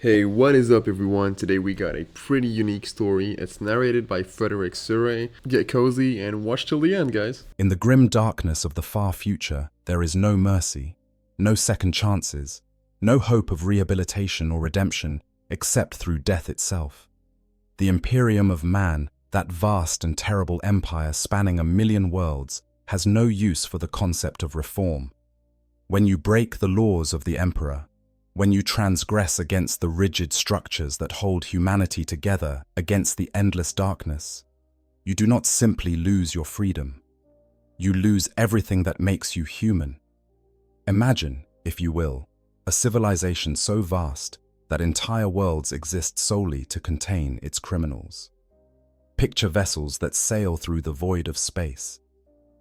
Hey, what is up, everyone? Today we got a pretty unique story. It's narrated by Frederick Surrey. Get cozy and watch till the end, guys. In the grim darkness of the far future, there is no mercy, no second chances, no hope of rehabilitation or redemption except through death itself. The Imperium of man, that vast and terrible empire spanning 1,000,000 worlds, has no use for the concept of reform. When you break the laws of the Emperor, when you transgress against the rigid structures that hold humanity together against the endless darkness, you do not simply lose your freedom. You lose everything that makes you human. Imagine, if you will, a civilization so vast that entire worlds exist solely to contain its criminals. Picture vessels that sail through the void of space,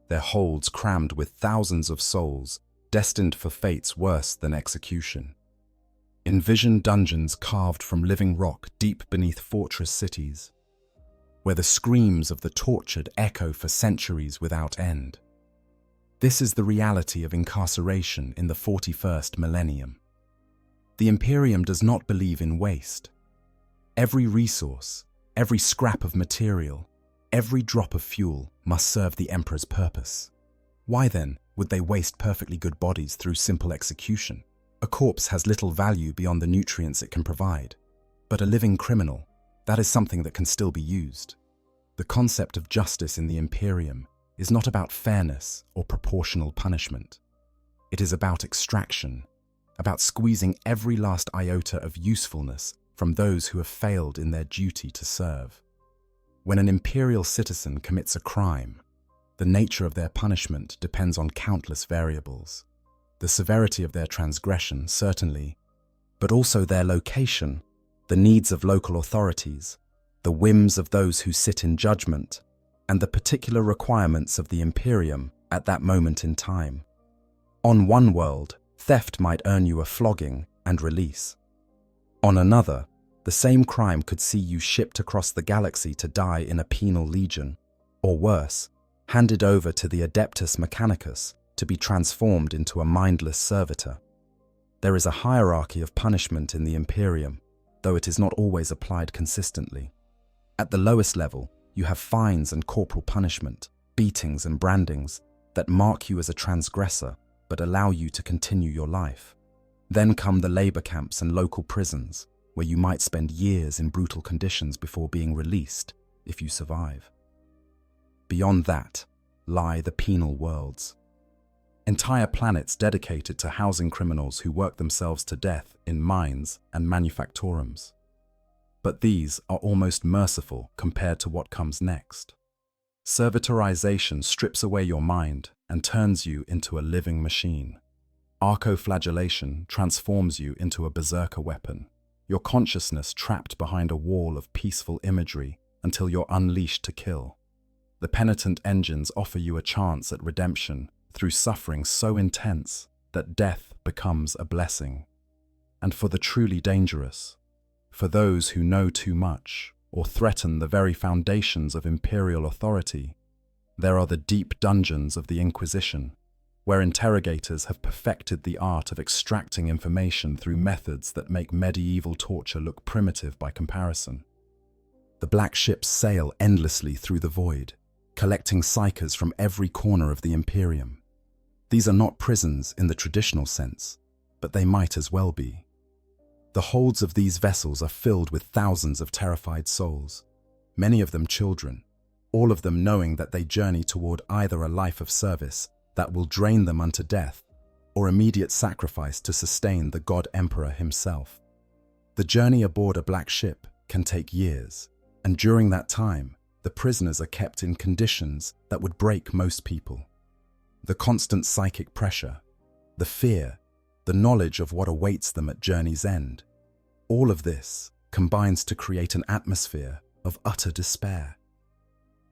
their holds crammed with thousands of souls destined for fates worse than execution. Envision dungeons carved from living rock deep beneath fortress cities, where the screams of the tortured echo for centuries without end. This is the reality of incarceration in the 41st millennium. The Imperium does not believe in waste. Every resource, every scrap of material, every drop of fuel must serve the Emperor's purpose. Why then would they waste perfectly good bodies through simple execution? A corpse has little value beyond the nutrients it can provide, but a living criminal, that is something that can still be used. The concept of justice in the Imperium is not about fairness or proportional punishment. It is about extraction, about squeezing every last iota of usefulness from those who have failed in their duty to serve. When an imperial citizen commits a crime, the nature of their punishment depends on countless variables. The severity of their transgression, certainly, but also their location, the needs of local authorities, the whims of those who sit in judgment, and the particular requirements of the Imperium at that moment in time. On one world, theft might earn you a flogging and release. On another, the same crime could see you shipped across the galaxy to die in a penal legion, or worse, handed over to the Adeptus Mechanicus to be transformed into a mindless servitor. There is a hierarchy of punishment in the Imperium, though it is not always applied consistently. At the lowest level, you have fines and corporal punishment, beatings and brandings that mark you as a transgressor but allow you to continue your life. Then come the labor camps and local prisons, where you might spend years in brutal conditions before being released, if you survive. Beyond that lie the penal worlds. Entire planets dedicated to housing criminals who work themselves to death in mines and manufactorums. But these are almost merciful compared to what comes next. Servitorization strips away your mind and turns you into a living machine. Arcoflagellation transforms you into a berserker weapon, your consciousness trapped behind a wall of peaceful imagery until you're unleashed to kill. The penitent engines offer you a chance at redemption through suffering so intense that death becomes a blessing. And for the truly dangerous, for those who know too much or threaten the very foundations of imperial authority, there are the deep dungeons of the Inquisition, where interrogators have perfected the art of extracting information through methods that make medieval torture look primitive by comparison. The black ships sail endlessly through the void, collecting psychers from every corner of the Imperium. These are not prisons in the traditional sense, but they might as well be. The holds of these vessels are filled with thousands of terrified souls, many of them children, all of them knowing that they journey toward either a life of service that will drain them unto death, or immediate sacrifice to sustain the God Emperor himself. The journey aboard a black ship can take years, and during that time, the prisoners are kept in conditions that would break most people. The constant psychic pressure, the fear, the knowledge of what awaits them at journey's end, all of this combines to create an atmosphere of utter despair.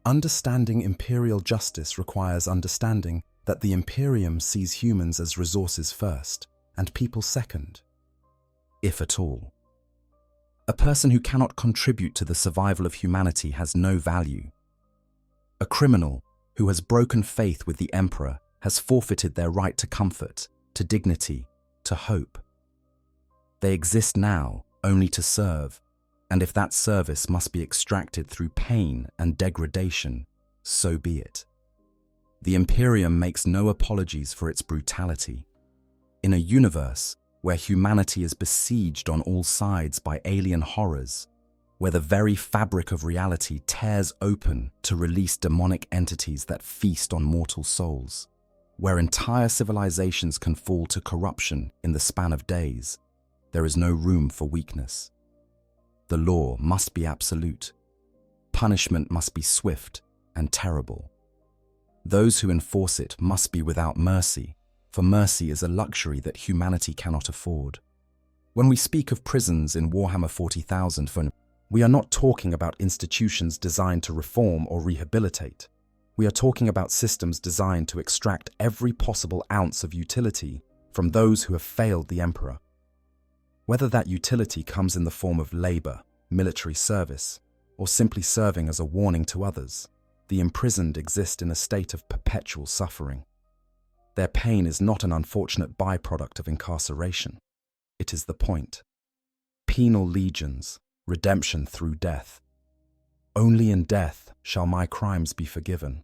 Understanding imperial justice requires understanding that the Imperium sees humans as resources first and people second, if at all. A person who cannot contribute to the survival of humanity has no value. A criminal who has broken faith with the Emperor has forfeited their right to comfort, to dignity, to hope. They exist now only to serve, and if that service must be extracted through pain and degradation, so be it. The Imperium makes no apologies for its brutality. In a universe where humanity is besieged on all sides by alien horrors, where the very fabric of reality tears open to release demonic entities that feast on mortal souls, where entire civilizations can fall to corruption in the span of days, there is no room for weakness. The law must be absolute. Punishment must be swift and terrible. Those who enforce it must be without mercy, for mercy is a luxury that humanity cannot afford. When we speak of prisons in Warhammer 40,000, we are not talking about institutions designed to reform or rehabilitate. We are talking about systems designed to extract every possible ounce of utility from those who have failed the Emperor. Whether that utility comes in the form of labor, military service, or simply serving as a warning to others, the imprisoned exist in a state of perpetual suffering. Their pain is not an unfortunate byproduct of incarceration. It is the point. Penal legions, redemption through death. Only in death shall my crimes be forgiven.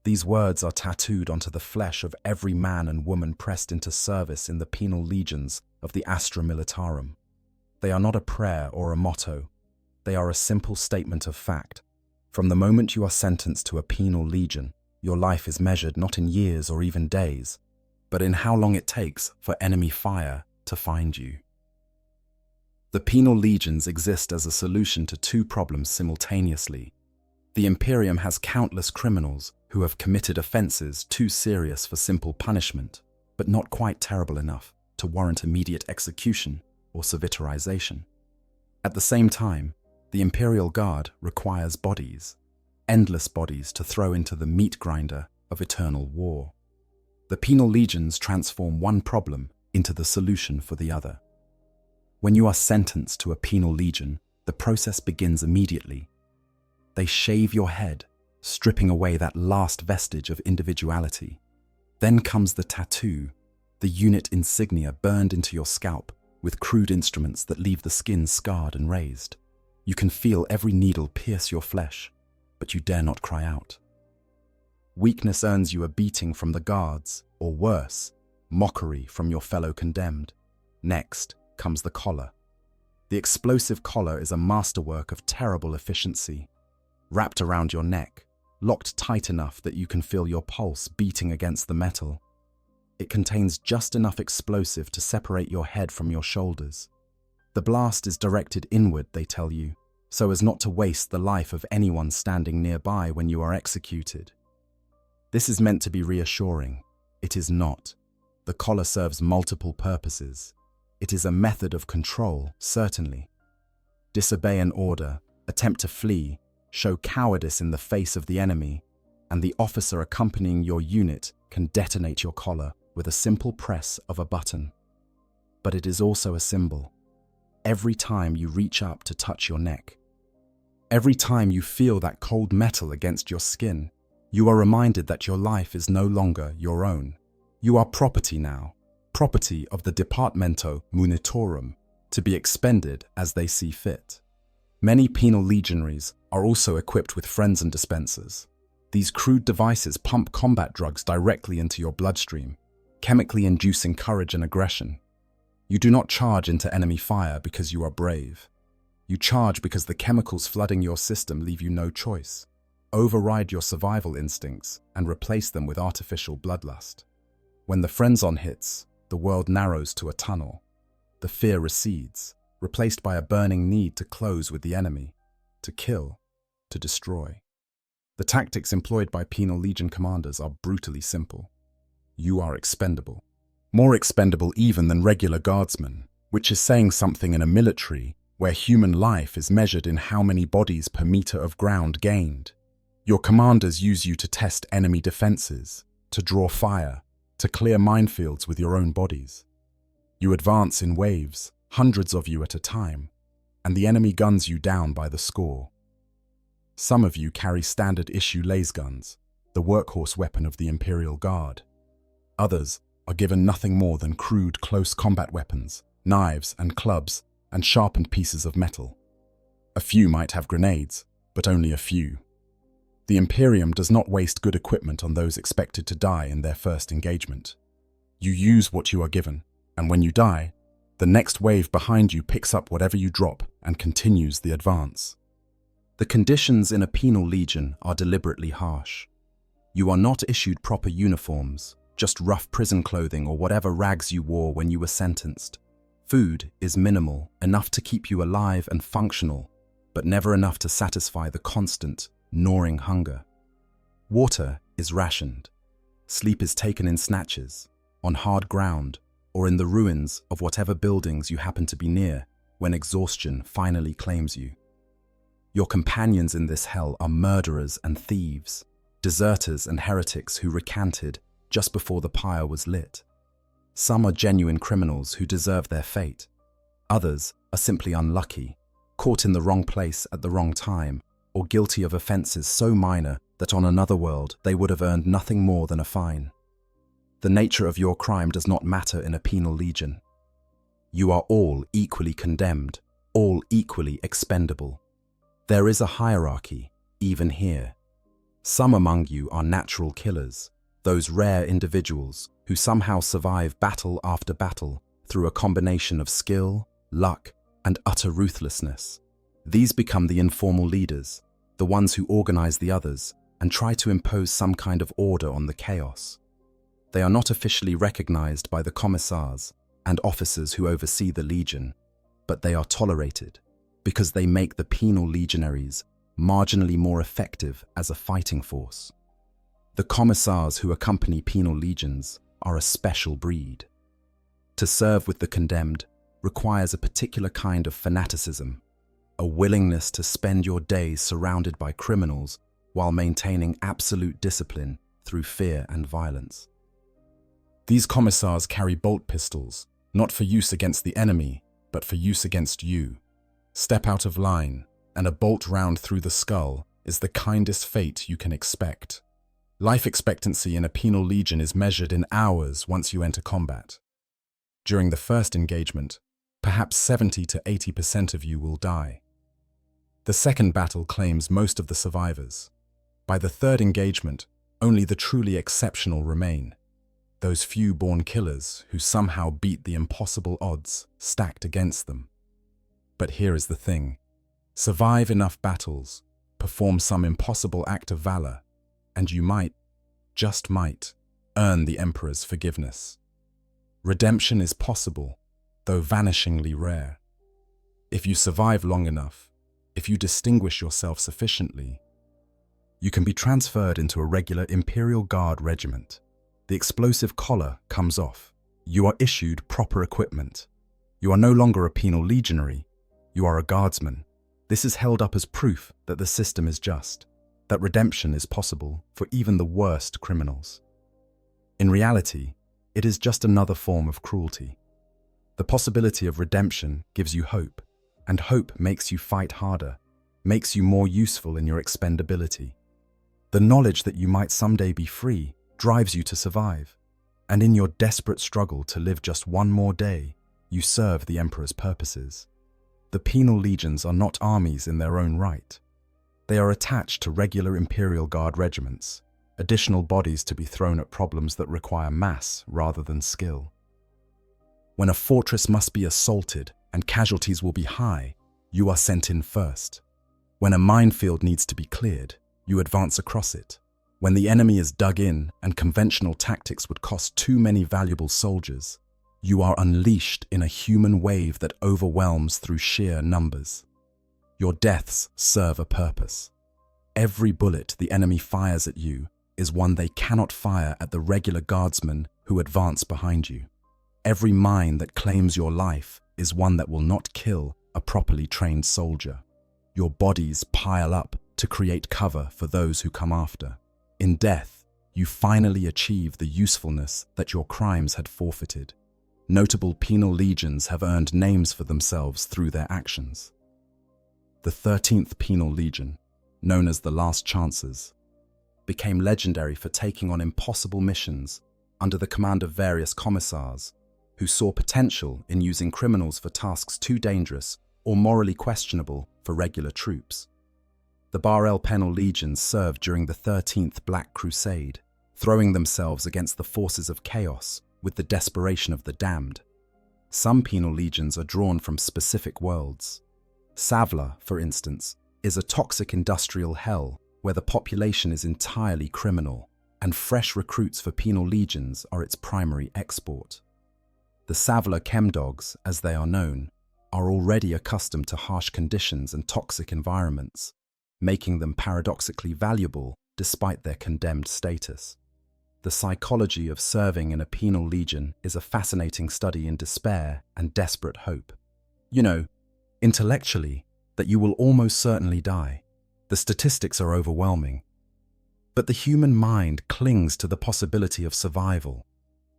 These words are tattooed onto the flesh of every man and woman pressed into service in the penal legions of the Astra Militarum. They are not a prayer or a motto. They are a simple statement of fact. From the moment you are sentenced to a penal legion, your life is measured not in years or even days, but in how long it takes for enemy fire to find you. The penal legions exist as a solution to two problems simultaneously. The Imperium has countless criminals who have committed offenses too serious for simple punishment, but not quite terrible enough to warrant immediate execution or servitorization. At the same time, the Imperial Guard requires bodies, endless bodies to throw into the meat grinder of eternal war. The penal legions transform one problem into the solution for the other. When you are sentenced to a penal legion, the process begins immediately. They shave your head, stripping away that last vestige of individuality. Then comes the tattoo, the unit insignia burned into your scalp with crude instruments that leave the skin scarred and raised. You can feel every needle pierce your flesh, but you dare not cry out. Weakness earns you a beating from the guards, or worse, mockery from your fellow condemned. Next comes the collar. The explosive collar is a masterwork of terrible efficiency. Wrapped around your neck, locked tight enough that you can feel your pulse beating against the metal. It contains just enough explosive to separate your head from your shoulders. The blast is directed inward, they tell you, so as not to waste the life of anyone standing nearby when you are executed. This is meant to be reassuring. It is not. The collar serves multiple purposes. It is a method of control, certainly. Disobey an order, attempt to flee, show cowardice in the face of the enemy, and the officer accompanying your unit can detonate your collar with a simple press of a button. But it is also a symbol. Every time you reach up to touch your neck, every time you feel that cold metal against your skin, you are reminded that your life is no longer your own. You are property now, property of the Departamento Munitorum, to be expended as they see fit. Many penal legionaries are also equipped with frenzen dispensers. These crude devices pump combat drugs directly into your bloodstream, chemically inducing courage and aggression. You do not charge into enemy fire because you are brave. You charge because the chemicals flooding your system leave you no choice. Override your survival instincts and replace them with artificial bloodlust. When the frenzon hits, the world narrows to a tunnel. The fear recedes, replaced by a burning need to close with the enemy, to kill, to destroy. The tactics employed by penal legion commanders are brutally simple. You are expendable. More expendable even than regular guardsmen, which is saying something in a military where human life is measured in how many bodies per meter of ground gained. Your commanders use you to test enemy defenses, to draw fire, to clear minefields with your own bodies. You advance in waves, hundreds of you at a time, and the enemy guns you down by the score. Some of you carry standard issue lasguns, the workhorse weapon of the Imperial Guard. Others are given nothing more than crude close combat weapons, knives and clubs and sharpened pieces of metal. A few might have grenades, but only a few. The Imperium does not waste good equipment on those expected to die in their first engagement. You use what you are given, and when you die, the next wave behind you picks up whatever you drop and continues the advance. The conditions in a penal legion are deliberately harsh. You are not issued proper uniforms, just rough prison clothing or whatever rags you wore when you were sentenced. Food is minimal, enough to keep you alive and functional, but never enough to satisfy the constant, gnawing hunger. Water is rationed. Sleep is taken in snatches, on hard ground, or in the ruins of whatever buildings you happen to be near when exhaustion finally claims you. Your companions in this hell are murderers and thieves, deserters and heretics who recanted just before the pyre was lit. Some are genuine criminals who deserve their fate. Others are simply unlucky, caught in the wrong place at the wrong time, or guilty of offenses so minor that on another world they would have earned nothing more than a fine. The nature of your crime does not matter in a penal legion. You are all equally condemned, all equally expendable. There is a hierarchy, even here. Some among you are natural killers, those rare individuals who somehow survive battle after battle through a combination of skill, luck, and utter ruthlessness. These become the informal leaders, the ones who organize the others and try to impose some kind of order on the chaos. They are not officially recognized by the commissars and officers who oversee the legion, but they are tolerated because they make the penal legionaries marginally more effective as a fighting force. The commissars who accompany penal legions are a special breed. To serve with the condemned requires a particular kind of fanaticism, a willingness to spend your days surrounded by criminals while maintaining absolute discipline through fear and violence. These commissars carry bolt pistols, not for use against the enemy, but for use against you. Step out of line, and a bolt round through the skull is the kindest fate you can expect. Life expectancy in a penal legion is measured in hours once you enter combat. During the first engagement, perhaps 70 to 80% of you will die. The second battle claims most of the survivors. By the third engagement, only the truly exceptional remain. Those few born killers who somehow beat the impossible odds stacked against them. But here is the thing. Survive enough battles, perform some impossible act of valor, and you might, just might, earn the Emperor's forgiveness. Redemption is possible, though vanishingly rare. If you survive long enough, if you distinguish yourself sufficiently, you can be transferred into a regular Imperial Guard regiment. The explosive collar comes off. You are issued proper equipment. You are no longer a penal legionary. You are a guardsman. This is held up as proof that the system is just, that redemption is possible for even the worst criminals. In reality, it is just another form of cruelty. The possibility of redemption gives you hope, and hope makes you fight harder, makes you more useful in your expendability. The knowledge that you might someday be free drives you to survive, and in your desperate struggle to live just one more day, you serve the Emperor's purposes. The penal legions are not armies in their own right. They are attached to regular Imperial Guard regiments, additional bodies to be thrown at problems that require mass rather than skill. When a fortress must be assaulted and casualties will be high, you are sent in first. When a minefield needs to be cleared, you advance across it. When the enemy is dug in and conventional tactics would cost too many valuable soldiers, you are unleashed in a human wave that overwhelms through sheer numbers. Your deaths serve a purpose. Every bullet the enemy fires at you is one they cannot fire at the regular guardsmen who advance behind you. Every mine that claims your life is one that will not kill a properly trained soldier. Your bodies pile up to create cover for those who come after. In death, you finally achieve the usefulness that your crimes had forfeited. Notable penal legions have earned names for themselves through their actions. The 13th Penal Legion, known as the Last Chances, became legendary for taking on impossible missions under the command of various commissars who saw potential in using criminals for tasks too dangerous or morally questionable for regular troops. The Bar El Penal legions served during the 13th Black Crusade, throwing themselves against the forces of chaos with the desperation of the damned. Some penal legions are drawn from specific worlds. Savla, for instance, is a toxic industrial hell where the population is entirely criminal, and fresh recruits for penal legions are its primary export. The Savla chemdogs, as they are known, are already accustomed to harsh conditions and toxic environments, making them paradoxically valuable despite their condemned status. The psychology of serving in a penal legion is a fascinating study in despair and desperate hope. You know, intellectually, that you will almost certainly die. The statistics are overwhelming. But the human mind clings to the possibility of survival,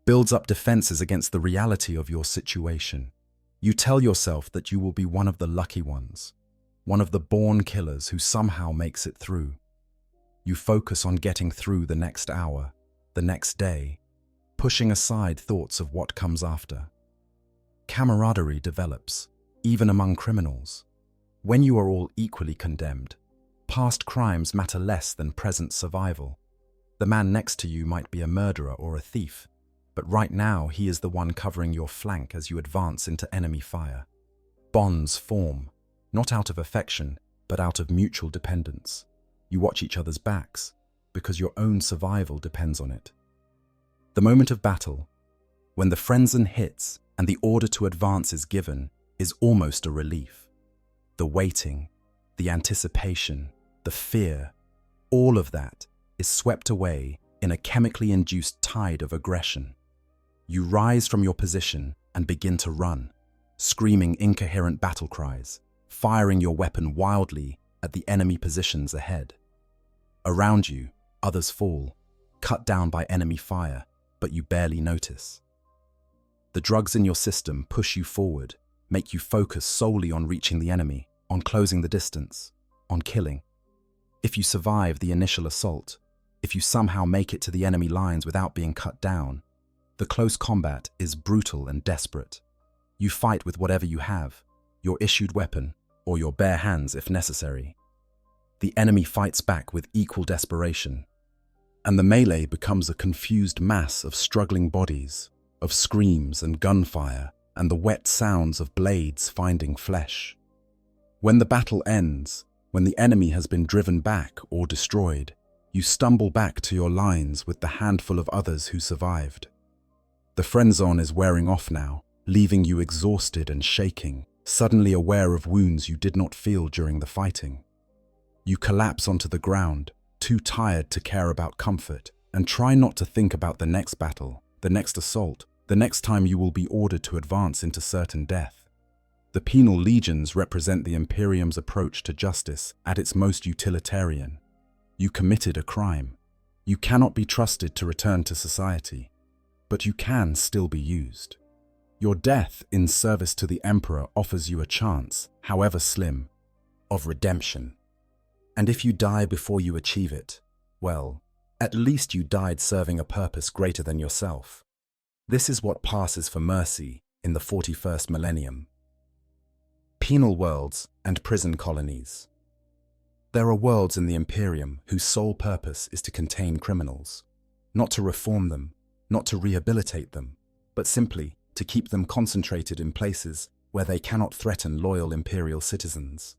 builds up defenses against the reality of your situation. You tell yourself that you will be one of the lucky ones, one of the born killers who somehow makes it through. You focus on getting through the next hour, the next day, pushing aside thoughts of what comes after. Camaraderie develops, even among criminals. When you are all equally condemned, past crimes matter less than present survival. The man next to you might be a murderer or a thief, but right now he is the one covering your flank as you advance into enemy fire. Bonds form, not out of affection, but out of mutual dependence. You watch each other's backs, because your own survival depends on it. The moment of battle, when the frenzy hits and the order to advance is given, is almost a relief. The waiting, the anticipation, the fear, all of that is swept away in a chemically induced tide of aggression. You rise from your position and begin to run, screaming incoherent battle cries, firing your weapon wildly at the enemy positions ahead. Around you, others fall, cut down by enemy fire, but you barely notice. The drugs in your system push you forward, make you focus solely on reaching the enemy, on closing the distance, on killing. If you survive the initial assault, if you somehow make it to the enemy lines without being cut down, the close combat is brutal and desperate. You fight with whatever you have, your issued weapon, or your bare hands if necessary. The enemy fights back with equal desperation, and the melee becomes a confused mass of struggling bodies, of screams and gunfire, and the wet sounds of blades finding flesh. When the battle ends, when the enemy has been driven back or destroyed, you stumble back to your lines with the handful of others who survived. The friend zone is wearing off now, leaving you exhausted and shaking, suddenly aware of wounds you did not feel during the fighting. You collapse onto the ground, too tired to care about comfort, and try not to think about the next battle, the next assault, the next time you will be ordered to advance into certain death. The penal legions represent the Imperium's approach to justice at its most utilitarian. You committed a crime. You cannot be trusted to return to society, but you can still be used. Your death in service to the Emperor offers you a chance, however slim, of redemption. And if you die before you achieve it, well, at least you died serving a purpose greater than yourself. This is what passes for mercy in the 41st millennium. Penal worlds and prison colonies. There are worlds in the Imperium whose sole purpose is to contain criminals, not to reform them, not to rehabilitate them, but simply to keep them concentrated in places where they cannot threaten loyal Imperial citizens.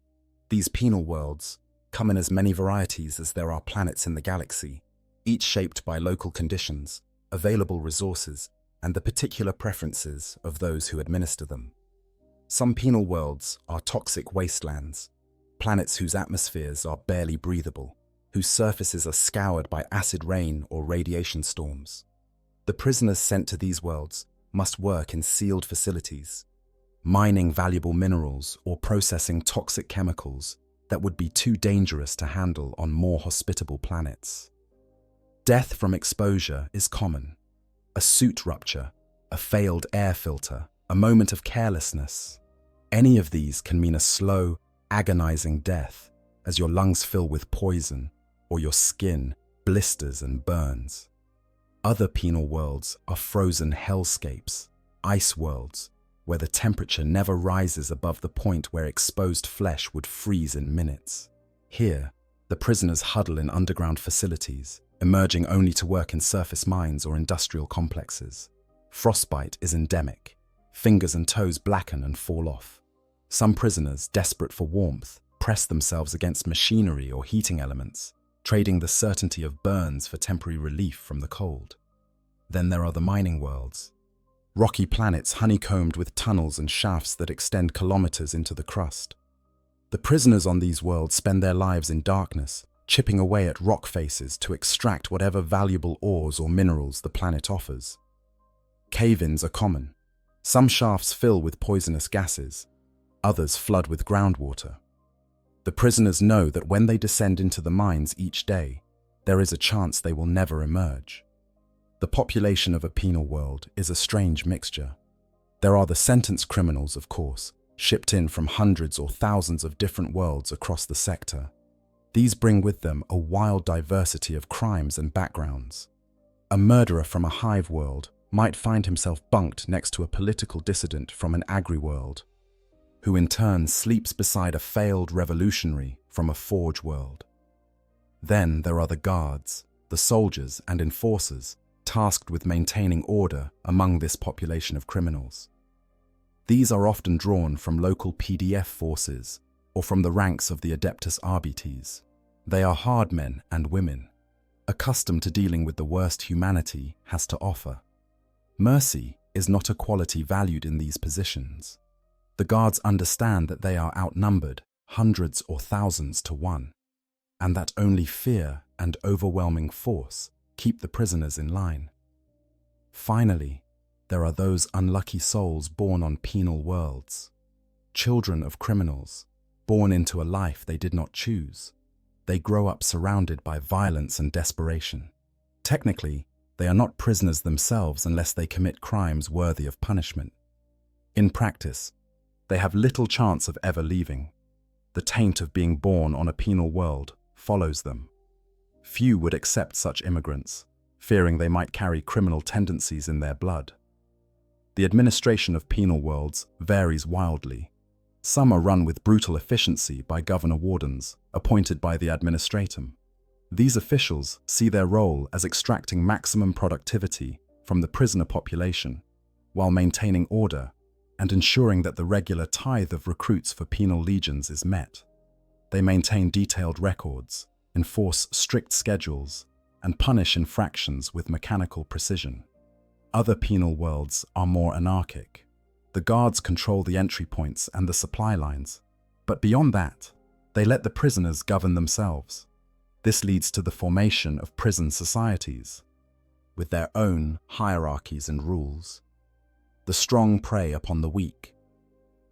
These penal worlds come in as many varieties as there are planets in the galaxy, each shaped by local conditions, available resources, and the particular preferences of those who administer them. Some penal worlds are toxic wastelands, planets whose atmospheres are barely breathable, whose surfaces are scoured by acid rain or radiation storms. The prisoners sent to these worlds must work in sealed facilities, mining valuable minerals or processing toxic chemicals that would be too dangerous to handle on more hospitable planets. Death from exposure is common. A suit rupture, a failed air filter, a moment of carelessness. Any of these can mean a slow, agonizing death as your lungs fill with poison or your skin blisters and burns. Other penal worlds are frozen hellscapes, ice worlds, where the temperature never rises above the point where exposed flesh would freeze in minutes. Here, the prisoners huddle in underground facilities, emerging only to work in surface mines or industrial complexes. Frostbite is endemic. Fingers and toes blacken and fall off. Some prisoners, desperate for warmth, press themselves against machinery or heating elements, trading the certainty of burns for temporary relief from the cold. Then there are the mining worlds. Rocky planets honeycombed with tunnels and shafts that extend kilometers into the crust. The prisoners on these worlds spend their lives in darkness, chipping away at rock faces to extract whatever valuable ores or minerals the planet offers. Cave-ins are common. Some shafts fill with poisonous gases, others flood with groundwater. The prisoners know that when they descend into the mines each day, there is a chance they will never emerge. The population of a penal world is a strange mixture. There are the sentenced criminals, of course, shipped in from hundreds or thousands of different worlds across the sector. These bring with them a wild diversity of crimes and backgrounds. A murderer from a hive world might find himself bunked next to a political dissident from an agri-world, who in turn sleeps beside a failed revolutionary from a forge world. Then there are the guards, the soldiers and enforcers, tasked with maintaining order among this population of criminals. These are often drawn from local PDF forces or from the ranks of the Adeptus Arbites. They are hard men and women, accustomed to dealing with the worst humanity has to offer. Mercy is not a quality valued in these positions. The guards understand that they are outnumbered hundreds or thousands to one, and that only fear and overwhelming force keep the prisoners in line. Finally, there are those unlucky souls born on penal worlds, children of criminals, born into a life they did not choose. They grow up surrounded by violence and desperation. Technically, they are not prisoners themselves unless they commit crimes worthy of punishment. In practice, they have little chance of ever leaving. The taint of being born on a penal world follows them. Few would accept such immigrants, fearing they might carry criminal tendencies in their blood. The administration of penal worlds varies wildly. Some are run with brutal efficiency by governor-wardens appointed by the administratum. These officials see their role as extracting maximum productivity from the prisoner population while maintaining order and ensuring that the regular tithe of recruits for penal legions is met. They maintain detailed records, enforce strict schedules, and punish infractions with mechanical precision. Other penal worlds are more anarchic. The guards control the entry points and the supply lines, but beyond that, they let the prisoners govern themselves. This leads to the formation of prison societies, with their own hierarchies and rules. The strong prey upon the weak.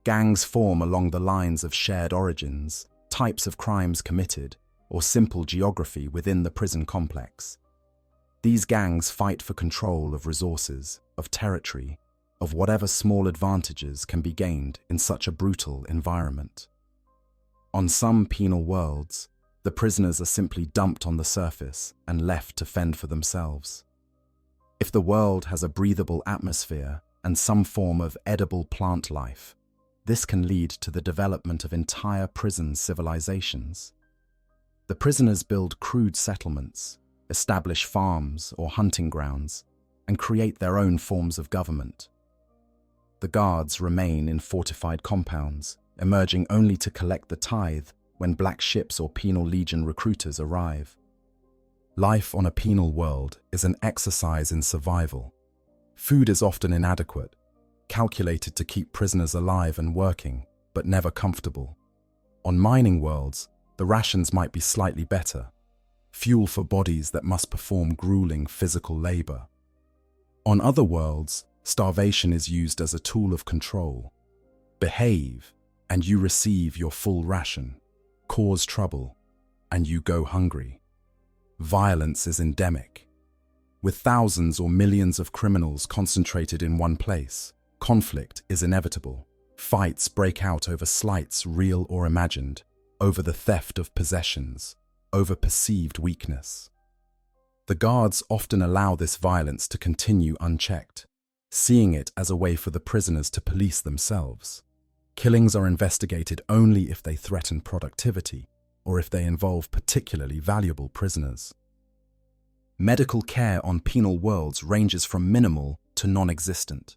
Gangs form along the lines of shared origins, types of crimes committed, or simple geography within the prison complex. These gangs fight for control of resources, of territory, of whatever small advantages can be gained in such a brutal environment. On some penal worlds, the prisoners are simply dumped on the surface and left to fend for themselves. If the world has a breathable atmosphere and some form of edible plant life, this can lead to the development of entire prison civilizations. The prisoners build crude settlements, establish farms or hunting grounds, and create their own forms of government. The guards remain in fortified compounds, emerging only to collect the tithe when black ships or penal legion recruiters arrive. Life on a penal world is an exercise in survival. Food is often inadequate, calculated to keep prisoners alive and working, but never comfortable. On mining worlds, the rations might be slightly better, fuel for bodies that must perform grueling physical labor. On other worlds, starvation is used as a tool of control. Behave, and you receive your full ration. Cause trouble, and you go hungry. Violence is endemic. With thousands or millions of criminals concentrated in one place, conflict is inevitable. Fights break out over slights, real or imagined, over the theft of possessions, over perceived weakness. The guards often allow this violence to continue unchecked. seeing it as a way for the prisoners to police themselves. Killings are investigated only if they threaten productivity or if they involve particularly valuable prisoners. Medical care on penal worlds ranges from minimal to non-existent.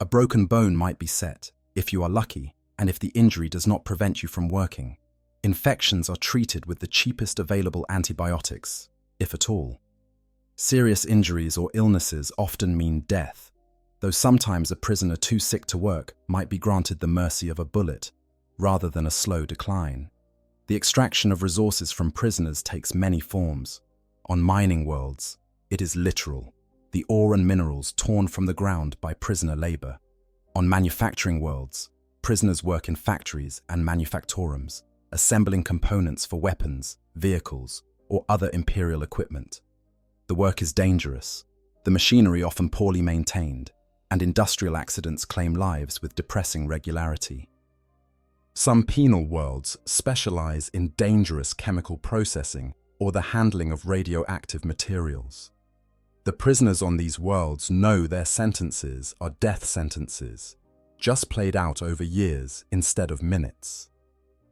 A broken bone might be set, if you are lucky, and if the injury does not prevent you from working. Infections are treated with the cheapest available antibiotics, if at all. Serious injuries or illnesses often mean death, though sometimes a prisoner too sick to work might be granted the mercy of a bullet, rather than a slow decline. The extraction of resources from prisoners takes many forms. On mining worlds, it is literal, the ore and minerals torn from the ground by prisoner labor. On manufacturing worlds, prisoners work in factories and manufactorums, assembling components for weapons, vehicles, or other imperial equipment. The work is dangerous, the machinery often poorly maintained, and industrial accidents claim lives with depressing regularity. Some penal worlds specialize in dangerous chemical processing or the handling of radioactive materials. The prisoners on these worlds know their sentences are death sentences, just played out over years instead of minutes.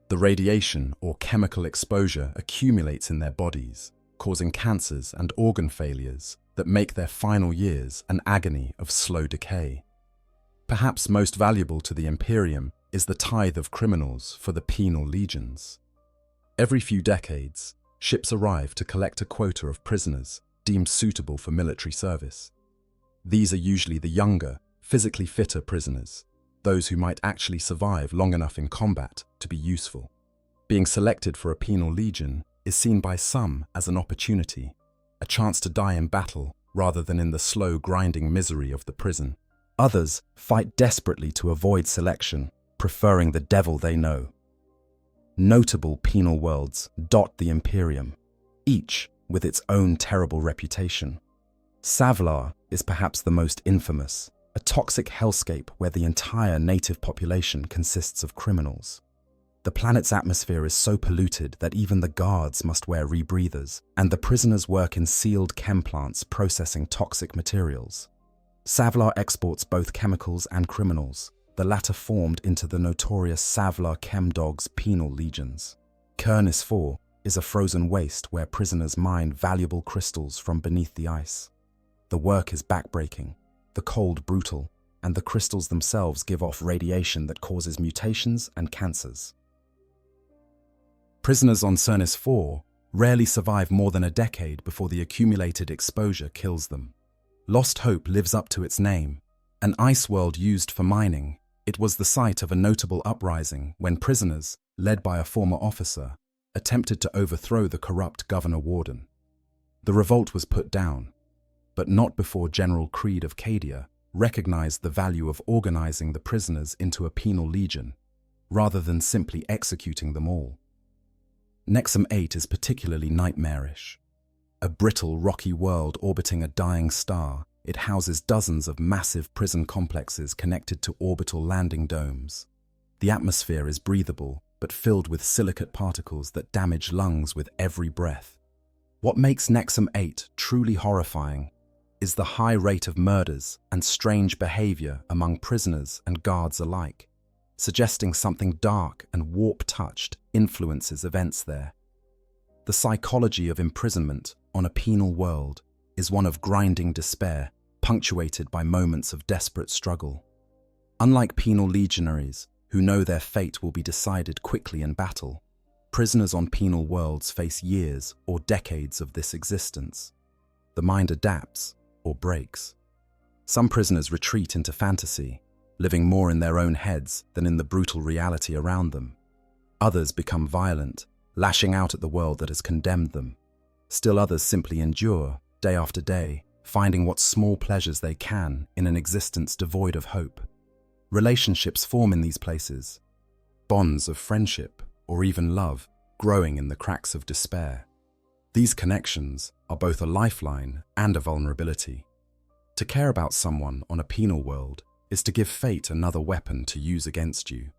The radiation or chemical exposure accumulates in their bodies, causing cancers and organ failures that make their final years an agony of slow decay. Perhaps most valuable to the Imperium is the tithe of criminals for the penal legions. Every few decades, ships arrive to collect a quota of prisoners deemed suitable for military service. These are usually the younger, physically fitter prisoners, those who might actually survive long enough in combat to be useful. Being selected for a penal legion is seen by some as an opportunity, a chance to die in battle rather than in the slow, grinding misery of the prison. Others fight desperately to avoid selection, preferring the devil they know. Notable penal worlds dot the Imperium, each with its own terrible reputation. Savlar is perhaps the most infamous, a toxic hellscape where the entire native population consists of criminals. The planet's atmosphere is so polluted that even the guards must wear rebreathers, and the prisoners work in sealed chem plants processing toxic materials. Savlar exports both chemicals and criminals, the latter formed into the notorious Savlar Chemdogs penal legions. Kernis 4 is a frozen waste where prisoners mine valuable crystals from beneath the ice. The work is backbreaking, the cold brutal, and the crystals themselves give off radiation that causes mutations and cancers. Prisoners on Cernis 4 rarely survive more than a decade before the accumulated exposure kills them. Lost Hope lives up to its name. An ice world used for mining, it was the site of a notable uprising when prisoners, led by a former officer, attempted to overthrow the corrupt Governor Warden. The revolt was put down, but not before General Creed of Cadia recognized the value of organizing the prisoners into a penal legion, rather than simply executing them all. Nexum 8 is particularly nightmarish. A brittle, rocky world orbiting a dying star, it houses dozens of massive prison complexes connected to orbital landing domes. The atmosphere is breathable, but filled with silicate particles that damage lungs with every breath. What makes Nexum 8 truly horrifying is the high rate of murders and strange behavior among prisoners and guards alike, suggesting something dark and warp-touched influences events there. The psychology of imprisonment on a penal world is one of grinding despair, punctuated by moments of desperate struggle. Unlike penal legionaries, who know their fate will be decided quickly in battle, prisoners on penal worlds face years or decades of this existence. The mind adapts or breaks. Some prisoners retreat into fantasy, living more in their own heads than in the brutal reality around them. Others become violent, lashing out at the world that has condemned them. Still others simply endure, day after day, finding what small pleasures they can in an existence devoid of hope. Relationships form in these places, bonds of friendship or even love growing in the cracks of despair. These connections are both a lifeline and a vulnerability. To care about someone on a penal world is to give fate another weapon to use against you.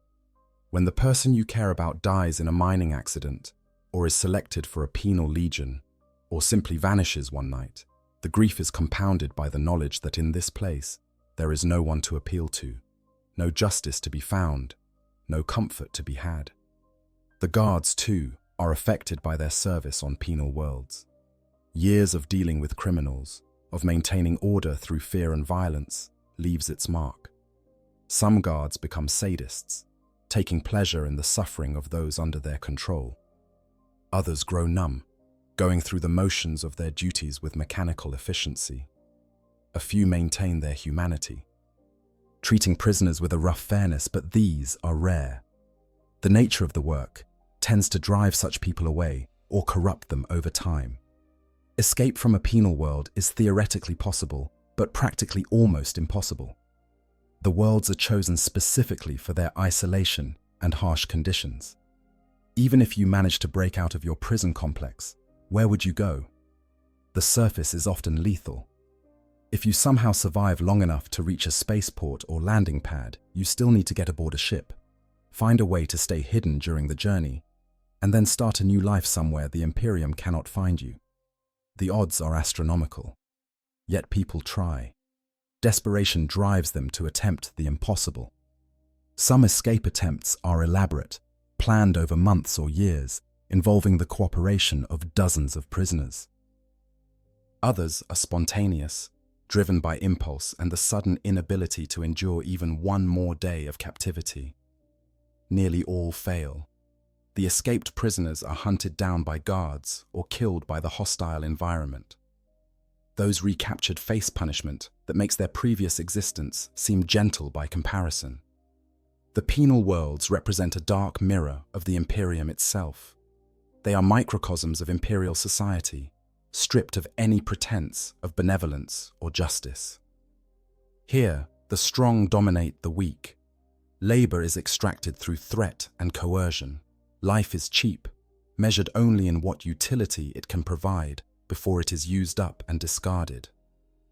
When the person you care about dies in a mining accident, or is selected for a penal legion, or simply vanishes one night, the grief is compounded by the knowledge that in this place, there is no one to appeal to, no justice to be found, no comfort to be had. The guards, too, are affected by their service on penal worlds. Years of dealing with criminals, of maintaining order through fear and violence, leaves its mark. Some guards become sadists, taking pleasure in the suffering of those under their control. Others grow numb, going through the motions of their duties with mechanical efficiency. A few maintain their humanity, treating prisoners with a rough fairness, but these are rare. The nature of the work tends to drive such people away or corrupt them over time. Escape from a penal world is theoretically possible, but practically almost impossible. The worlds are chosen specifically for their isolation and harsh conditions. Even if you manage to break out of your prison complex, where would you go? The surface is often lethal. If you somehow survive long enough to reach a spaceport or landing pad, you still need to get aboard a ship, find a way to stay hidden during the journey, and then start a new life somewhere the Imperium cannot find you. The odds are astronomical, yet people try. Desperation drives them to attempt the impossible. Some escape attempts are elaborate, planned over months or years, involving the cooperation of dozens of prisoners. Others are spontaneous, driven by impulse and the sudden inability to endure even one more day of captivity. Nearly all fail. The escaped prisoners are hunted down by guards or killed by the hostile environment. Those recaptured face punishment that makes their previous existence seem gentle by comparison. The penal worlds represent a dark mirror of the Imperium itself. They are microcosms of imperial society, stripped of any pretense of benevolence or justice. Here, the strong dominate the weak. Labor is extracted through threat and coercion. Life is cheap, measured only in what utility it can provide before it is used up and discarded.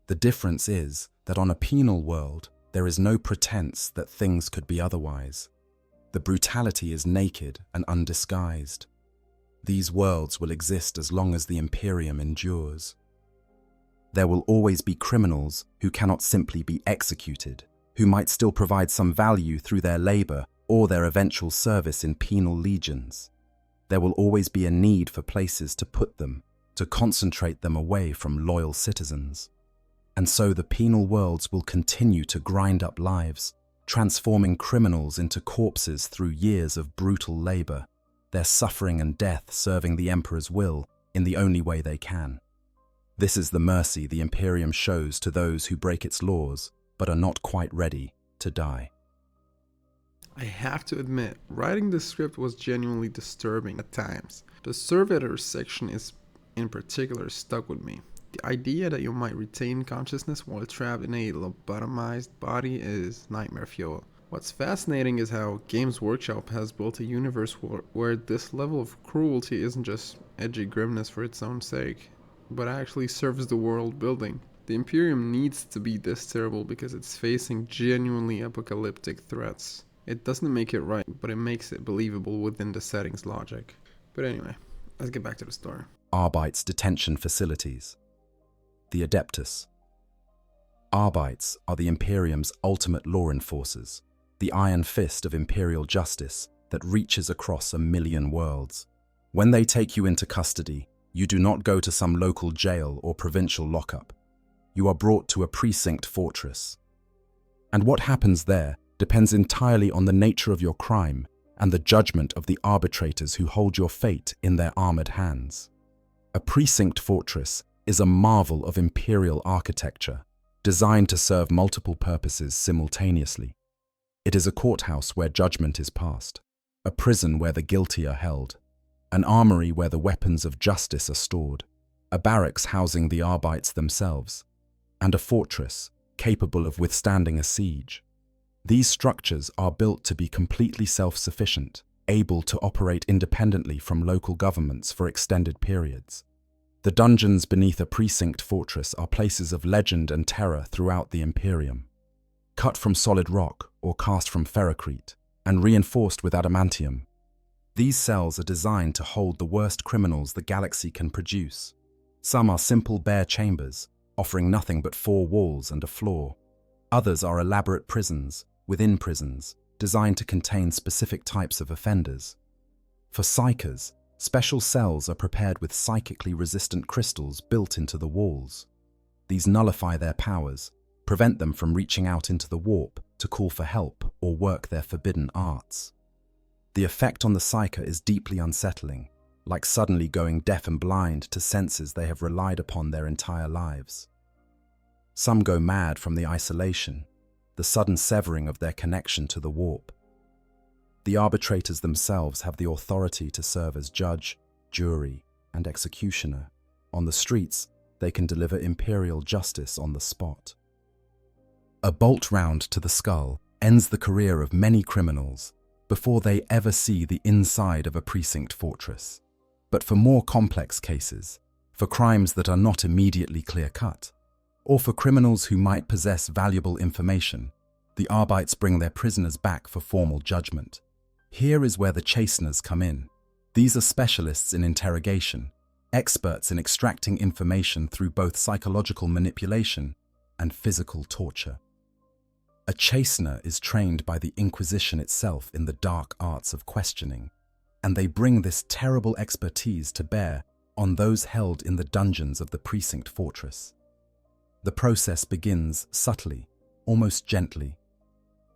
The difference is that on a penal world, there is no pretense that things could be otherwise. The brutality is naked and undisguised. These worlds will exist as long as the Imperium endures. There will always be criminals who cannot simply be executed, who might still provide some value through their labor or their eventual service in penal legions. There will always be a need for places to put them, to concentrate them away from loyal citizens. And so the penal worlds will continue to grind up lives, transforming criminals into corpses through years of brutal labor, their suffering and death serving the Emperor's will in the only way they can. This is the mercy the Imperium shows to those who break its laws but are not quite ready to die. I have to admit, writing the script was genuinely disturbing at times. The servitor section in particular stuck with me. The idea that you might retain consciousness while trapped in a lobotomized body is nightmare fuel. What's fascinating is how Games Workshop has built a universe where this level of cruelty isn't just edgy grimness for its own sake, but actually serves the world building. The Imperium needs to be this terrible because it's facing genuinely apocalyptic threats. It doesn't make it right, but it makes it believable within the setting's logic. But anyway, let's get back to the story. Arbite's detention facilities. The Adeptus. Arbites are the Imperium's ultimate law enforcers, the iron fist of imperial justice that reaches across 1,000,000 worlds. When they take you into custody, you do not go to some local jail or provincial lockup. You are brought to a precinct fortress. And what happens there depends entirely on the nature of your crime and the judgment of the arbitrators who hold your fate in their armored hands. A precinct fortress is a marvel of imperial architecture, designed to serve multiple purposes simultaneously. It is a courthouse where judgment is passed, a prison where the guilty are held, an armory where the weapons of justice are stored, a barracks housing the Arbites themselves, and a fortress capable of withstanding a siege. These structures are built to be completely self-sufficient, able to operate independently from local governments for extended periods. The dungeons beneath a precinct fortress are places of legend and terror throughout the Imperium. Cut from solid rock or cast from ferrocrete and reinforced with adamantium, these cells are designed to hold the worst criminals the galaxy can produce. Some are simple bare chambers, offering nothing but 4 walls and a floor. Others are elaborate prisons within prisons, designed to contain specific types of offenders. For psychers, special cells are prepared with psychically resistant crystals built into the walls. These nullify their powers, prevent them from reaching out into the warp to call for help or work their forbidden arts. The effect on the psyker is deeply unsettling, like suddenly going deaf and blind to senses they have relied upon their entire lives. Some go mad from the isolation, the sudden severing of their connection to the warp. The arbitrators themselves have the authority to serve as judge, jury, and executioner. On the streets, they can deliver imperial justice on the spot. A bolt round to the skull ends the career of many criminals before they ever see the inside of a precinct fortress. But for more complex cases, for crimes that are not immediately clear-cut, or for criminals who might possess valuable information, the Arbites bring their prisoners back for formal judgment. Here is where the chasteners come in. These are specialists in interrogation, experts in extracting information through both psychological manipulation and physical torture. A chastener is trained by the Inquisition itself in the dark arts of questioning, and they bring this terrible expertise to bear on those held in the dungeons of the precinct fortress. The process begins subtly, almost gently.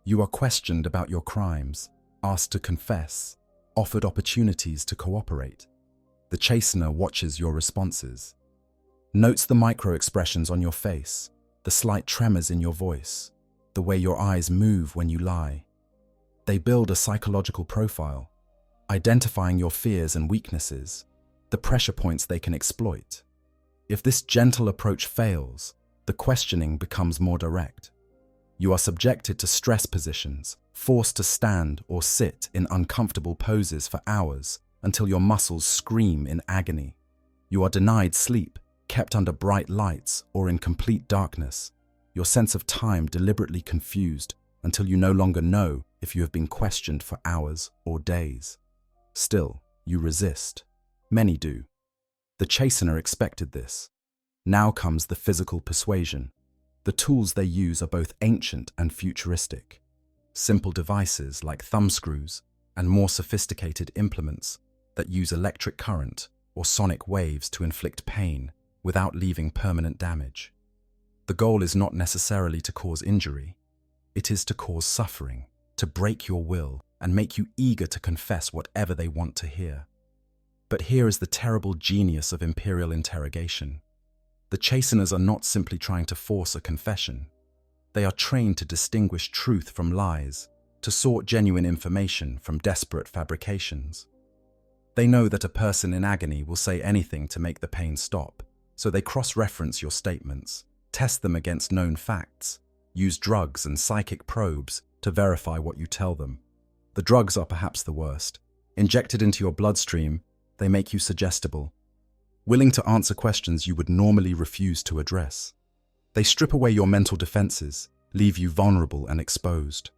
You are questioned about your crimes, asked to confess, offered opportunities to cooperate. The chastener watches your responses, notes the micro-expressions on your face, the slight tremors in your voice, the way your eyes move when you lie. They build a psychological profile, identifying your fears and weaknesses, the pressure points they can exploit. If this gentle approach fails, the questioning becomes more direct. You are subjected to stress positions, forced to stand or sit in uncomfortable poses for hours until your muscles scream in agony. You are denied sleep, kept under bright lights or in complete darkness, your sense of time deliberately confused until you no longer know if you have been questioned for hours or days. Still, you resist. Many do. The chastener expected this. Now comes the physical persuasion. The tools they use are both ancient and futuristic. Simple devices like thumbscrews and more sophisticated implements that use electric current or sonic waves to inflict pain without leaving permanent damage. The goal is not necessarily to cause injury. It is to cause suffering, to break your will and make you eager to confess whatever they want to hear. But here is the terrible genius of imperial interrogation. The chasteners are not simply trying to force a confession. They are trained to distinguish truth from lies, to sort genuine information from desperate fabrications. They know that a person in agony will say anything to make the pain stop, so they cross-reference your statements, test them against known facts, use drugs and psychic probes to verify what you tell them. The drugs are perhaps the worst. Injected into your bloodstream, they make you suggestible, willing to answer questions you would normally refuse to address. They strip away your mental defenses, leave you vulnerable and exposed.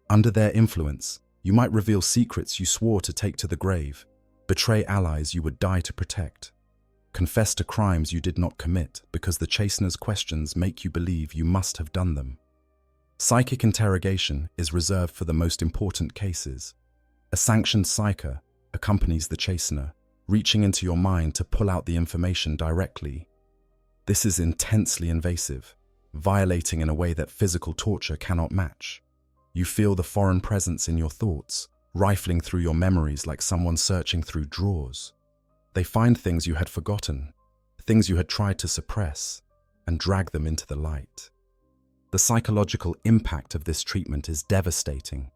Under their influence, you might reveal secrets you swore to take to the grave, betray allies you would die to protect, confess to crimes you did not commit because the chastener's questions make you believe you must have done them. Psychic interrogation is reserved for the most important cases. A sanctioned psyker accompanies the chastener, reaching into your mind to pull out the information directly. This is intensely invasive, violating in a way that physical torture cannot match. You feel the foreign presence in your thoughts, rifling through your memories like someone searching through drawers. They find things you had forgotten, things you had tried to suppress, and drag them into the light. The psychological impact of this treatment is devastating.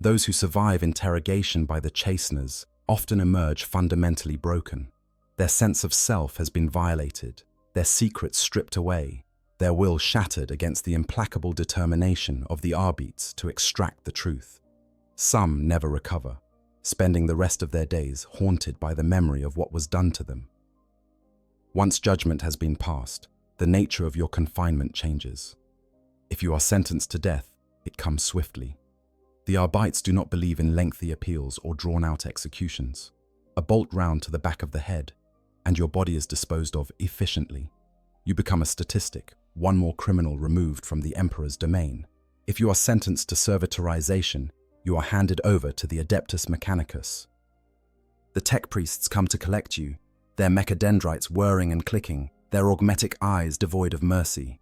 Those who survive interrogation by the chasteners often emerge fundamentally broken. Their sense of self has been violated, their secrets stripped away, their will shattered against the implacable determination of the Arbites to extract the truth. Some never recover, spending the rest of their days haunted by the memory of what was done to them. Once judgment has been passed, the nature of your confinement changes. If you are sentenced to death, it comes swiftly. The Arbites do not believe in lengthy appeals or drawn-out executions. A bolt round to the back of the head, and your body is disposed of efficiently. You become a statistic, one more criminal removed from the Emperor's domain. If you are sentenced to servitorization, you are handed over to the Adeptus Mechanicus. The tech priests come to collect you, their mechadendrites whirring and clicking, their augmetic eyes devoid of mercy.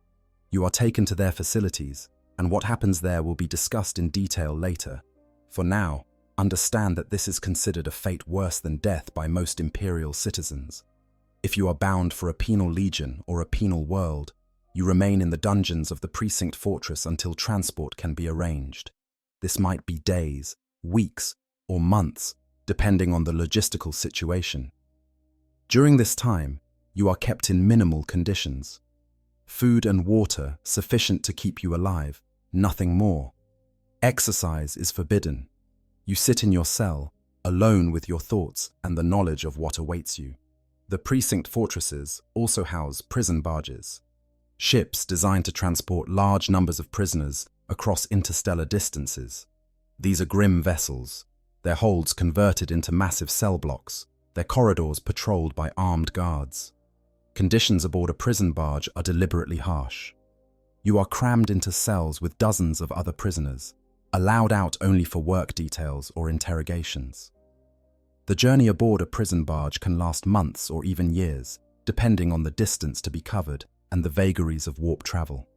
You are taken to their facilities, and what happens there will be discussed in detail later. For now, understand that this is considered a fate worse than death by most imperial citizens. If you are bound for a penal legion or a penal world, you remain in the dungeons of the precinct fortress until transport can be arranged. This might be days, weeks, or months, depending on the logistical situation. During this time, you are kept in minimal conditions. Food and water sufficient to keep you alive, nothing more. Exercise is forbidden. You sit in your cell, alone with your thoughts and the knowledge of what awaits you. The precinct fortresses also house prison barges, ships designed to transport large numbers of prisoners across interstellar distances. These are grim vessels, their holds converted into massive cell blocks, their corridors patrolled by armed guards. Conditions aboard a prison barge are deliberately harsh. You are crammed into cells with dozens of other prisoners, allowed out only for work details or interrogations. The journey aboard a prison barge can last months or even years, depending on the distance to be covered and the vagaries of warp travel.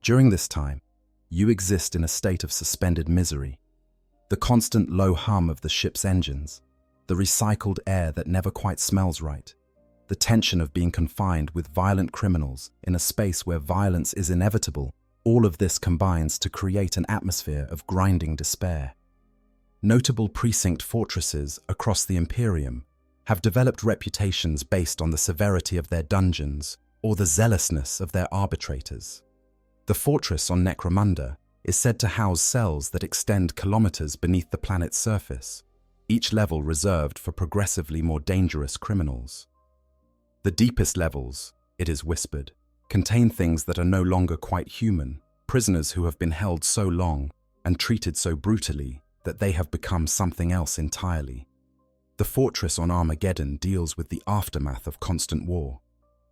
During this time, you exist in a state of suspended misery. The constant low hum of the ship's engines, the recycled air that never quite smells right, the tension of being confined with violent criminals in a space where violence is inevitable, all of this combines to create an atmosphere of grinding despair. Notable precinct fortresses across the Imperium have developed reputations based on the severity of their dungeons or the zealousness of their arbitrators. The fortress on Necromunda is said to house cells that extend kilometers beneath the planet's surface, each level reserved for progressively more dangerous criminals. The deepest levels, it is whispered, contain things that are no longer quite human, prisoners who have been held so long and treated so brutally that they have become something else entirely. The fortress on Armageddon deals with the aftermath of constant war.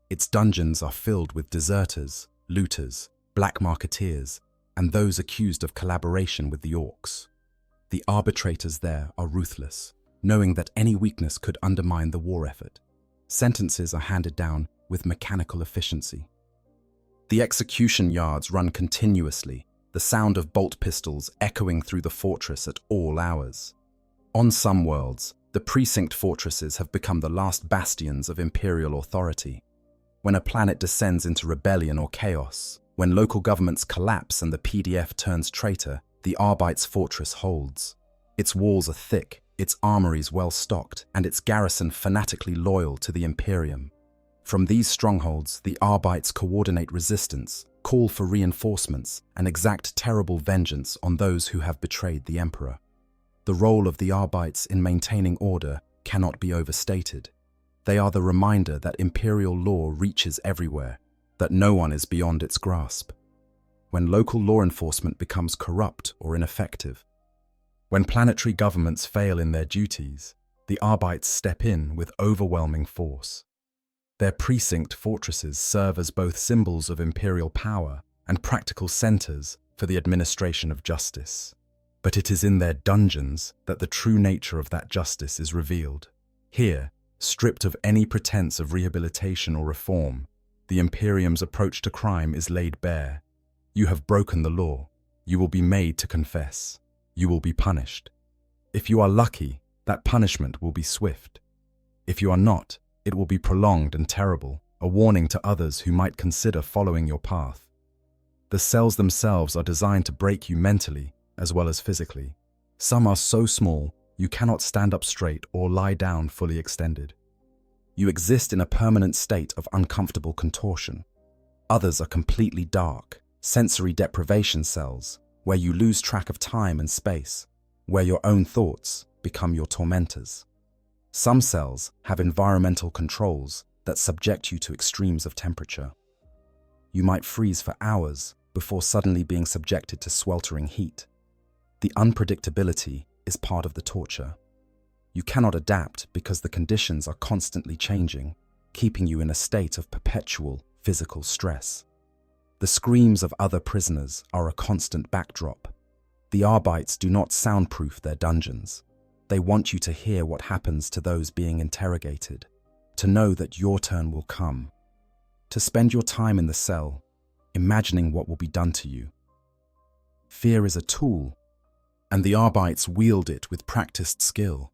Its dungeons are filled with deserters, looters, black marketeers, and those accused of collaboration with the Orcs. The arbitrators there are ruthless, knowing that any weakness could undermine the war effort. Sentences are handed down with mechanical efficiency. The execution yards run continuously, the sound of bolt pistols echoing through the fortress at all hours. On some worlds, the precinct fortresses have become the last bastions of imperial authority. When a planet descends into rebellion or chaos, when local governments collapse and the PDF turns traitor, the Arbite's fortress holds. Its walls are thick, its armories well stocked, and its garrison fanatically loyal to the Imperium. From these strongholds, the Arbites coordinate resistance, call for reinforcements, and exact terrible vengeance on those who have betrayed the Emperor. The role of the Arbites in maintaining order cannot be overstated. They are the reminder that imperial law reaches everywhere, that no one is beyond its grasp. When local law enforcement becomes corrupt or ineffective, when planetary governments fail in their duties, the Arbites step in with overwhelming force. Their precinct fortresses serve as both symbols of imperial power and practical centers for the administration of justice. But it is in their dungeons that the true nature of that justice is revealed. Here, stripped of any pretense of rehabilitation or reform, the Imperium's approach to crime is laid bare. You have broken the law. You will be made to confess. You will be punished. If you are lucky, that punishment will be swift. If you are not, it will be prolonged and terrible, a warning to others who might consider following your path. The cells themselves are designed to break you mentally as well as physically. Some are so small you cannot stand up straight or lie down fully extended. You exist in a permanent state of uncomfortable contortion. Others are completely dark, sensory deprivation cells, where you lose track of time and space, where your own thoughts become your tormentors. Some cells have environmental controls that subject you to extremes of temperature. You might freeze for hours before suddenly being subjected to sweltering heat. The unpredictability is part of the torture. You cannot adapt because the conditions are constantly changing, keeping you in a state of perpetual physical stress. The screams of other prisoners are a constant backdrop. The Arbites do not soundproof their dungeons. They want you to hear what happens to those being interrogated, to know that your turn will come, to spend your time in the cell, imagining what will be done to you. Fear is a tool, and the Arbites wield it with practiced skill.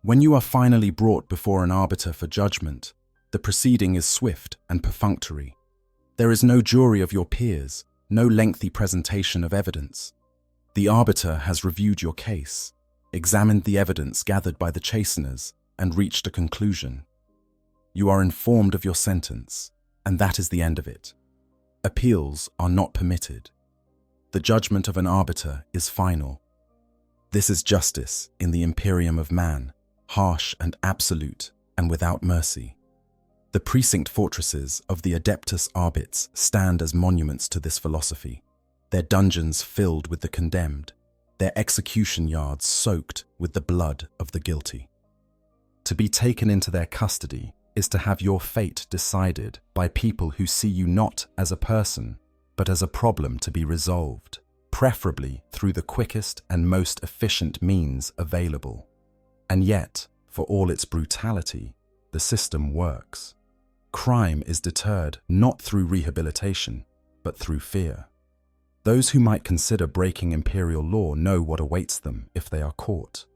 When you are finally brought before an arbiter for judgment, the proceeding is swift and perfunctory. There is no jury of your peers, no lengthy presentation of evidence. The arbiter has reviewed your case, examined the evidence gathered by the chasteners, and reached a conclusion. You are informed of your sentence, and that is the end of it. Appeals are not permitted. The judgment of an arbiter is final. This is justice in the Imperium of man, harsh and absolute, and without mercy. The precinct fortresses of the Adeptus Arbits stand as monuments to this philosophy, their dungeons filled with the condemned, their execution yards soaked with the blood of the guilty. To be taken into their custody is to have your fate decided by people who see you not as a person, but as a problem to be resolved, preferably through the quickest and most efficient means available. And yet, for all its brutality, the system works. Crime is deterred not through rehabilitation, but through fear. Those who might consider breaking imperial law know what awaits them if they are caught.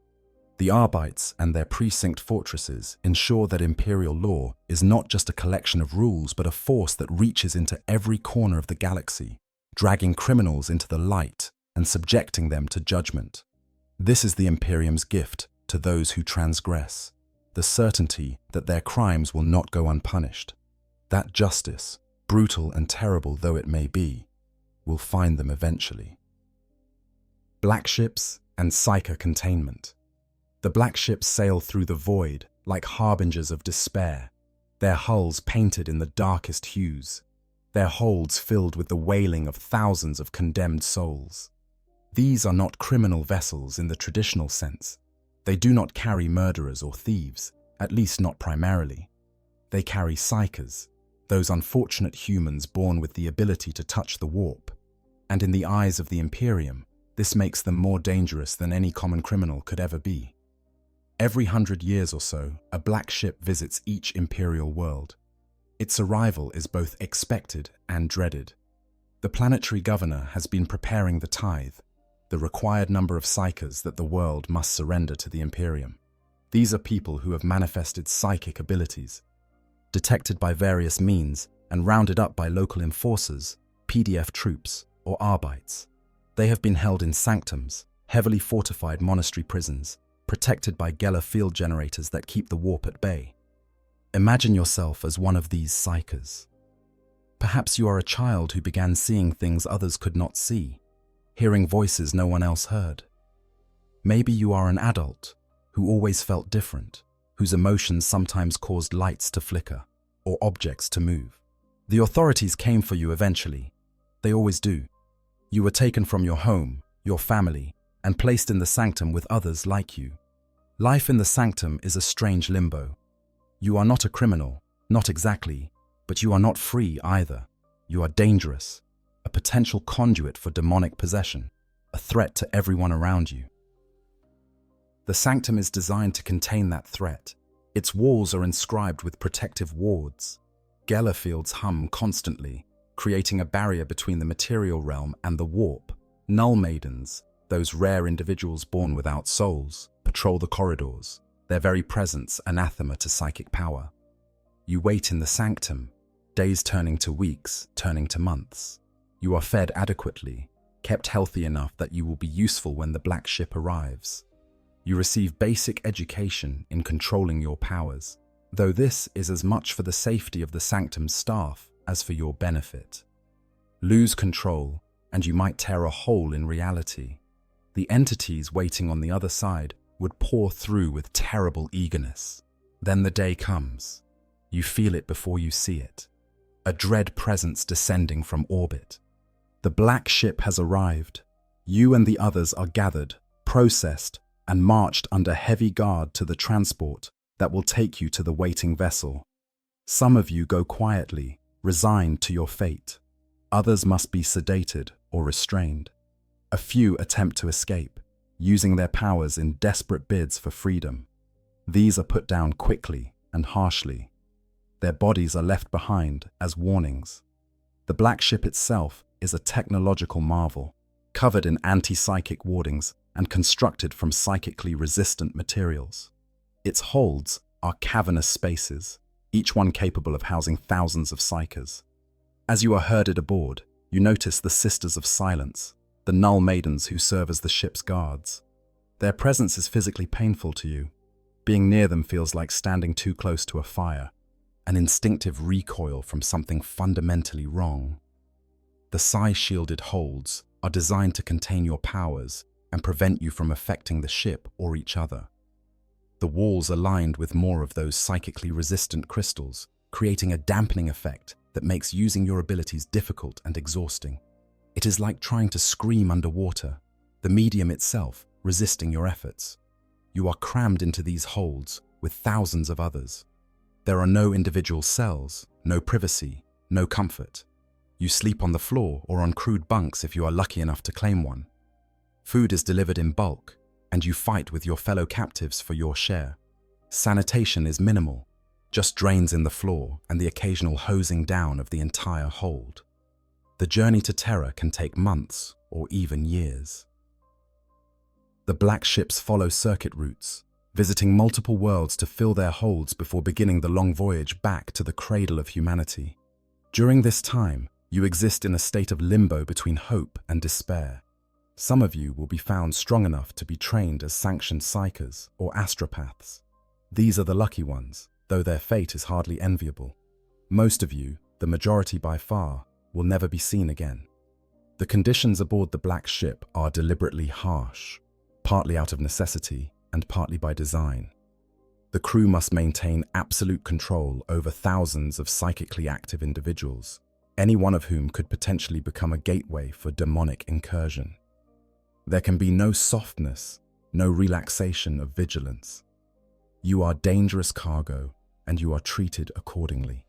The Arbites and their precinct fortresses ensure that imperial law is not just a collection of rules, but a force that reaches into every corner of the galaxy, dragging criminals into the light and subjecting them to judgment. This is the Imperium's gift to those who transgress, the certainty that their crimes will not go unpunished. That justice, brutal and terrible though it may be, will find them eventually. Black ships and psyker containment. The black ships sail through the void like harbingers of despair, their hulls painted in the darkest hues, their holds filled with the wailing of thousands of condemned souls. These are not criminal vessels in the traditional sense. They do not carry murderers or thieves, at least not primarily. They carry psykers, those unfortunate humans born with the ability to touch the warp. And in the eyes of the Imperium, this makes them more dangerous than any common criminal could ever be. Every 100 years or so, a black ship visits each imperial world. Its arrival is both expected and dreaded. The planetary governor has been preparing the tithe, the required number of psykers that the world must surrender to the Imperium. These are people who have manifested psychic abilities, detected by various means and rounded up by local enforcers, PDF troops, or Arbites. They have been held in sanctums, heavily fortified monastery prisons, protected by Geller field generators that keep the warp at bay. Imagine yourself as one of these psykers. Perhaps you are a child who began seeing things others could not see, hearing voices no one else heard. Maybe you are an adult who always felt different, whose emotions sometimes caused lights to flicker or objects to move. The authorities came for you eventually. They always do. You were taken from your home, your family, and placed in the sanctum with others like you. Life in the sanctum is a strange limbo. You are not a criminal, not exactly, but you are not free either. You are dangerous, a potential conduit for demonic possession, a threat to everyone around you. The sanctum is designed to contain that threat. Its walls are inscribed with protective wards. Geller fields hum constantly, creating a barrier between the material realm and the warp. Null maidens, those rare individuals born without souls, patrol the corridors, their very presence anathema to psychic power. You wait in the sanctum, days turning to weeks, turning to months. You are fed adequately, kept healthy enough that you will be useful when the black ship arrives. You receive basic education in controlling your powers, though this is as much for the safety of the sanctum's staff as for your benefit. Lose control, and you might tear a hole in reality. The entities waiting on the other side would pour through with terrible eagerness. Then the day comes. You feel it before you see it. A dread presence descending from orbit. The black ship has arrived. You and the others are gathered, processed, and marched under heavy guard to the transport that will take you to the waiting vessel. Some of you go quietly, resigned to your fate. Others must be sedated or restrained. A few attempt to escape, using their powers in desperate bids for freedom. These are put down quickly and harshly. Their bodies are left behind as warnings. The black ship itself is a technological marvel, covered in anti-psychic wardings and constructed from psychically resistant materials. Its holds are cavernous spaces, each one capable of housing thousands of psychers. As you are herded aboard, you notice the Sisters of Silence, the null maidens who serve as the ship's guards. Their presence is physically painful to you. Being near them feels like standing too close to a fire, an instinctive recoil from something fundamentally wrong. The psi-shielded holds are designed to contain your powers and prevent you from affecting the ship or each other. The walls are lined with more of those psychically resistant crystals, creating a dampening effect that makes using your abilities difficult and exhausting. It is like trying to scream underwater, the medium itself resisting your efforts. You are crammed into these holds with thousands of others. There are no individual cells, no privacy, no comfort. You sleep on the floor or on crude bunks if you are lucky enough to claim one. Food is delivered in bulk, and you fight with your fellow captives for your share. Sanitation is minimal, just drains in the floor and the occasional hosing down of the entire hold. The journey to Terra can take months or even years. The black ships follow circuit routes, visiting multiple worlds to fill their holds before beginning the long voyage back to the cradle of humanity. During this time, you exist in a state of limbo between hope and despair. Some of you will be found strong enough to be trained as sanctioned psychers or astropaths. These are the lucky ones, though their fate is hardly enviable. Most of you, the majority by far, will never be seen again. The conditions aboard the black ship are deliberately harsh, partly out of necessity and partly by design. The crew must maintain absolute control over thousands of psychically active individuals, any one of whom could potentially become a gateway for demonic incursion. There can be no softness, no relaxation of vigilance. You are dangerous cargo, and you are treated accordingly.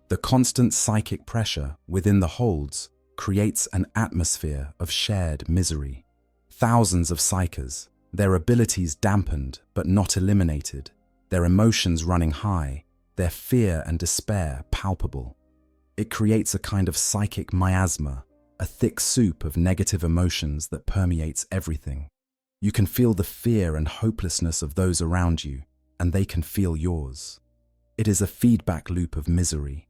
The constant psychic pressure within the holds creates an atmosphere of shared misery. Thousands of psychers, their abilities dampened but not eliminated, their emotions running high, their fear and despair palpable. It creates a kind of psychic miasma, a thick soup of negative emotions that permeates everything. You can feel the fear and hopelessness of those around you, and they can feel yours. It is a feedback loop of misery.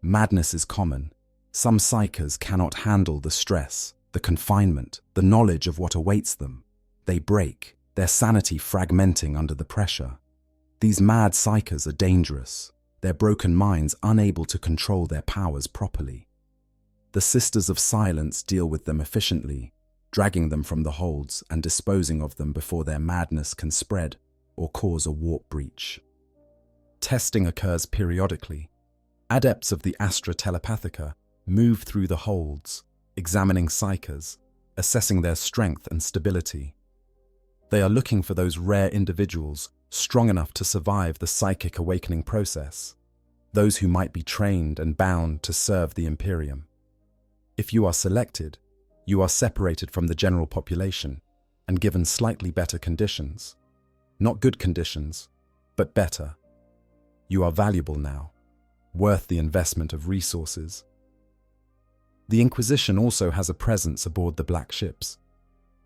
Madness is common. Some psychers cannot handle the stress, the confinement, the knowledge of what awaits them. They break, their sanity fragmenting under the pressure. These mad psychers are dangerous, their broken minds unable to control their powers properly. The Sisters of Silence deal with them efficiently, dragging them from the holds and disposing of them before their madness can spread or cause a warp breach. Testing occurs periodically. Adepts of the Astra Telepathica move through the holds, examining psychers, assessing their strength and stability. They are looking for those rare individuals strong enough to survive the psychic awakening process, those who might be trained and bound to serve the Imperium. If you are selected, you are separated from the general population and given slightly better conditions. Not good conditions, but better. You are valuable now, worth the investment of resources. The Inquisition also has a presence aboard the black ships.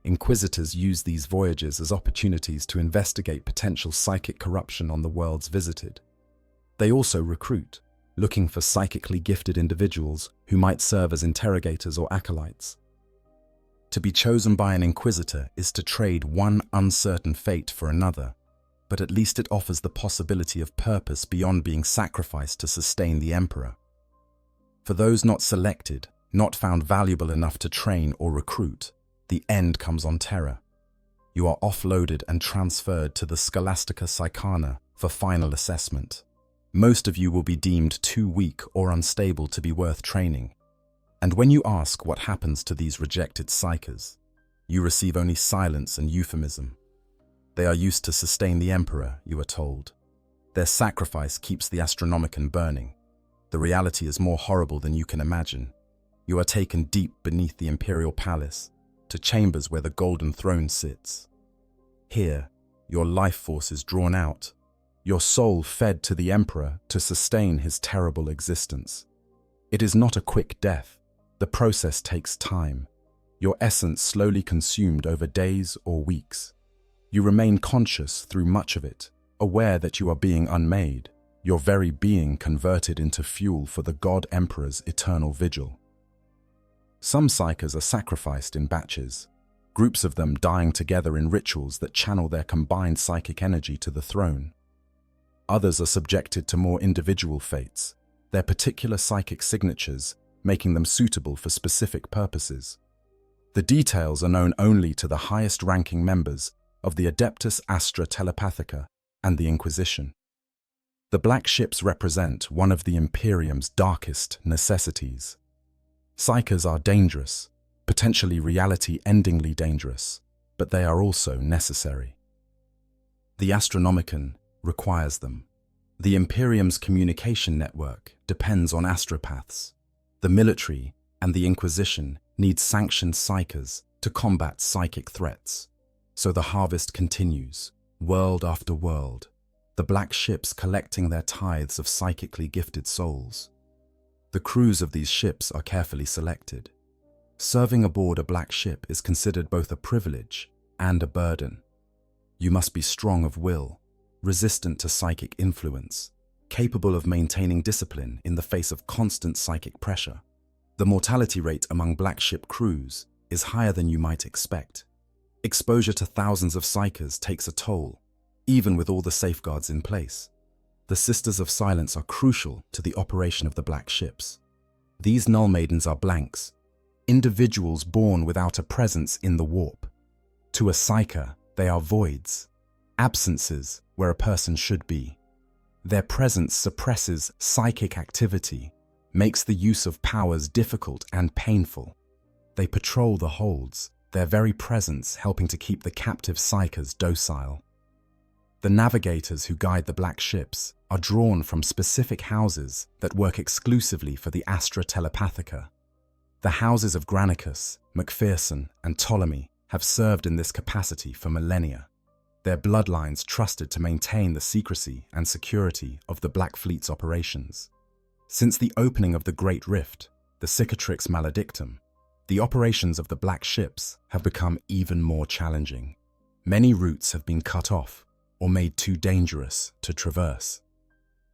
Inquisitors use these voyages as opportunities to investigate potential psychic corruption on the worlds visited. They also recruit, looking for psychically gifted individuals who might serve as interrogators or acolytes. To be chosen by an Inquisitor is to trade one uncertain fate for another, but at least it offers the possibility of purpose beyond being sacrificed to sustain the Emperor. For those not selected, not found valuable enough to train or recruit, the end comes on Terra. You are offloaded and transferred to the Scholastica Psychana for final assessment. Most of you will be deemed too weak or unstable to be worth training. And when you ask what happens to these rejected psychers, you receive only silence and euphemism. They are used to sustain the Emperor, you are told. Their sacrifice keeps the Astronomicon burning. The reality is more horrible than you can imagine. You are taken deep beneath the imperial palace, to chambers where the golden throne sits. Here, your life force is drawn out, your soul fed to the emperor to sustain his terrible existence. It is not a quick death. The process takes time, your essence slowly consumed over days or weeks. You remain conscious through much of it, aware that you are being unmade, your very being converted into fuel for the God Emperor's eternal vigil. Some psykers are sacrificed in batches, groups of them dying together in rituals that channel their combined psychic energy to the throne. Others are subjected to more individual fates, their particular psychic signatures making them suitable for specific purposes. The details are known only to the highest-ranking members of the Adeptus Astra Telepathica and the Inquisition. The black ships represent one of the Imperium's darkest necessities. Psykers are dangerous, potentially reality-endingly dangerous, but they are also necessary. The Astronomicon requires them. The Imperium's communication network depends on astropaths. The military and the Inquisition need sanctioned psykers to combat psychic threats. So the harvest continues, world after world, the black ships collecting their tithes of psychically gifted souls. The crews of these ships are carefully selected. Serving aboard a black ship is considered both a privilege and a burden. You must be strong of will, resistant to psychic influence, capable of maintaining discipline in the face of constant psychic pressure. The mortality rate among black ship crews is higher than you might expect. Exposure to thousands of psykers takes a toll, even with all the safeguards in place. The Sisters of Silence are crucial to the operation of the black ships. These null maidens are blanks, individuals born without a presence in the warp. To a psyker, they are voids, absences where a person should be. Their presence suppresses psychic activity, makes the use of powers difficult and painful. They patrol the holds, their very presence helping to keep the captive psykers docile. The navigators who guide the black ships are drawn from specific houses that work exclusively for the Astra Telepathica. The houses of Granicus, Macpherson, and Ptolemy have served in this capacity for millennia, their bloodlines trusted to maintain the secrecy and security of the Black Fleet's operations. Since the opening of the Great Rift, the Cicatrix Maledictum, the operations of the black ships have become even more challenging. Many routes have been cut off or made too dangerous to traverse.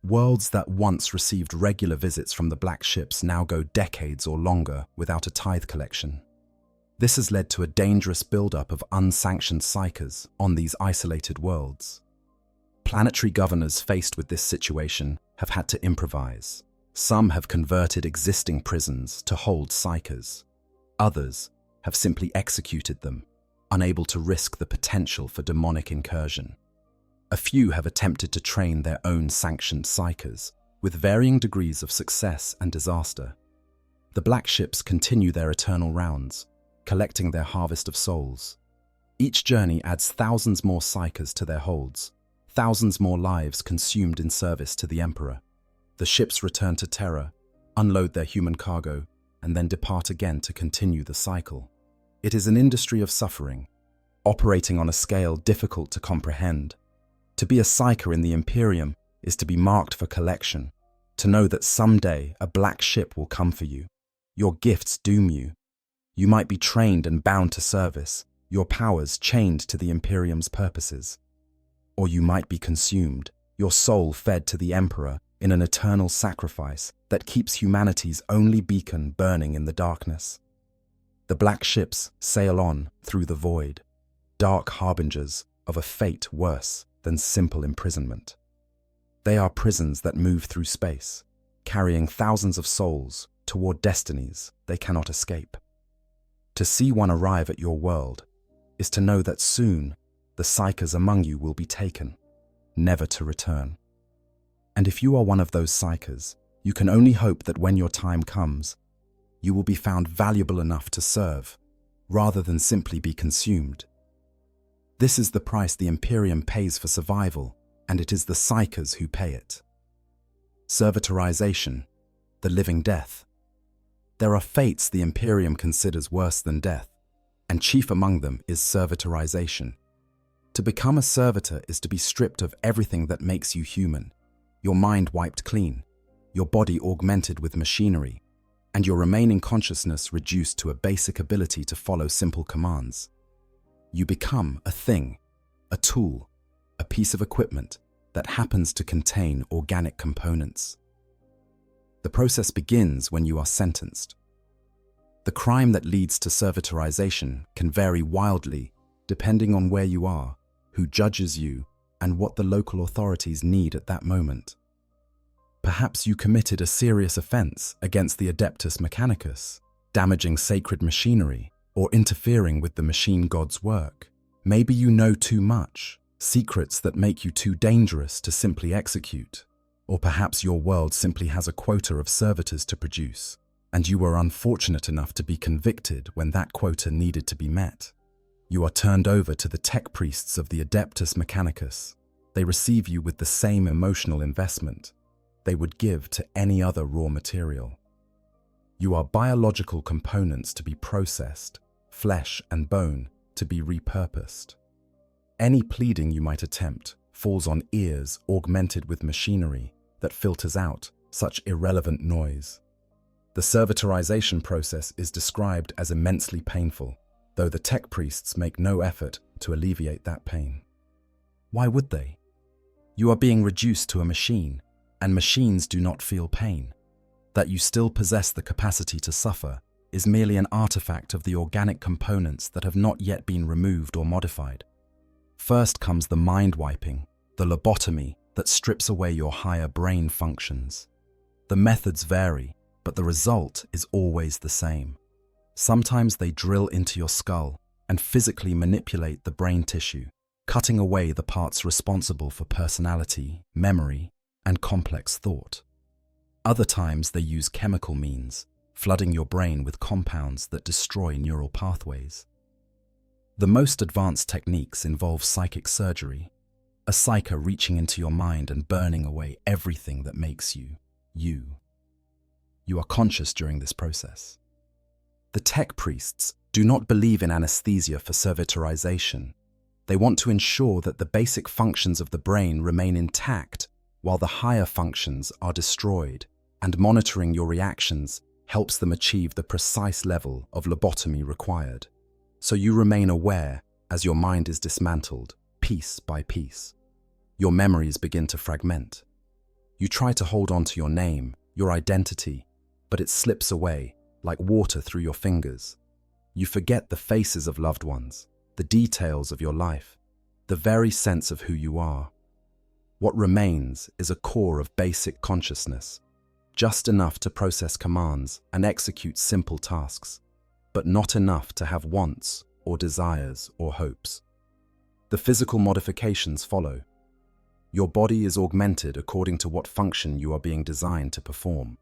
Worlds that once received regular visits from the black ships now go decades or longer without a tithe collection. This has led to a dangerous buildup of unsanctioned psykers on these isolated worlds. Planetary governors faced with this situation have had to improvise. Some have converted existing prisons to hold psykers. Others have simply executed them, unable to risk the potential for demonic incursion. A few have attempted to train their own sanctioned psykers, with varying degrees of success and disaster. The black ships continue their eternal rounds, collecting their harvest of souls. Each journey adds thousands more psykers to their holds, thousands more lives consumed in service to the Emperor. The ships return to Terra, unload their human cargo, and then depart again to continue the cycle. It is an industry of suffering, operating on a scale difficult to comprehend. To be a psyker in the Imperium is to be marked for collection, to know that someday a black ship will come for you. Your gifts doom you. You might be trained and bound to service, your powers chained to the Imperium's purposes. Or you might be consumed, your soul fed to the Emperor in an eternal sacrifice that keeps humanity's only beacon burning in the darkness. The black ships sail on through the void, dark harbingers of a fate worse than simple imprisonment. They are prisons that move through space, carrying thousands of souls toward destinies they cannot escape. To see one arrive at your world is to know that soon the psykers among you will be taken, never to return. And if you are one of those psykers, you can only hope that when your time comes, you will be found valuable enough to serve, rather than simply be consumed. This is the price the Imperium pays for survival, and it is the psykers who pay it. Servitorization, the living death. There are fates the Imperium considers worse than death, and chief among them is servitorization. To become a servitor is to be stripped of everything that makes you human, your mind wiped clean, your body augmented with machinery, and your remaining consciousness reduced to a basic ability to follow simple commands. You become a thing, a tool, a piece of equipment that happens to contain organic components. The process begins when you are sentenced. The crime that leads to servitorization can vary wildly depending on where you are, who judges you, and what the local authorities need at that moment. Perhaps you committed a serious offense against the Adeptus Mechanicus, damaging sacred machinery or interfering with the machine god's work. Maybe you know too much, secrets that make you too dangerous to simply execute. Or perhaps your world simply has a quota of servitors to produce, and you were unfortunate enough to be convicted when that quota needed to be met. You are turned over to the tech priests of the Adeptus Mechanicus. They receive you with the same emotional investment they would give to any other raw material. You are biological components to be processed, flesh and bone to be repurposed. Any pleading you might attempt falls on ears augmented with machinery that filters out such irrelevant noise. The servitorization process is described as immensely painful, though the tech priests make no effort to alleviate that pain. Why would they? You are being reduced to a machine, and machines do not feel pain. That you still possess the capacity to suffer is merely an artifact of the organic components that have not yet been removed or modified. First comes the mind wiping, the lobotomy that strips away your higher brain functions. The methods vary, but the result is always the same. Sometimes they drill into your skull and physically manipulate the brain tissue, cutting away the parts responsible for personality, memory, and complex thought. Other times they use chemical means, flooding your brain with compounds that destroy neural pathways. The most advanced techniques involve psychic surgery, a psyker reaching into your mind and burning away everything that makes you, you. You are conscious during this process. The tech priests do not believe in anesthesia for servitorization. They want to ensure that the basic functions of the brain remain intact while the higher functions are destroyed, and monitoring your reactions helps them achieve the precise level of lobotomy required. So you remain aware as your mind is dismantled, piece by piece. Your memories begin to fragment. You try to hold on to your name, your identity, but it slips away like water through your fingers. You forget the faces of loved ones, the details of your life, the very sense of who you are. What remains is a core of basic consciousness, just enough to process commands and execute simple tasks, but not enough to have wants or desires or hopes. The physical modifications follow. Your body is augmented according to what function you are being designed to perform.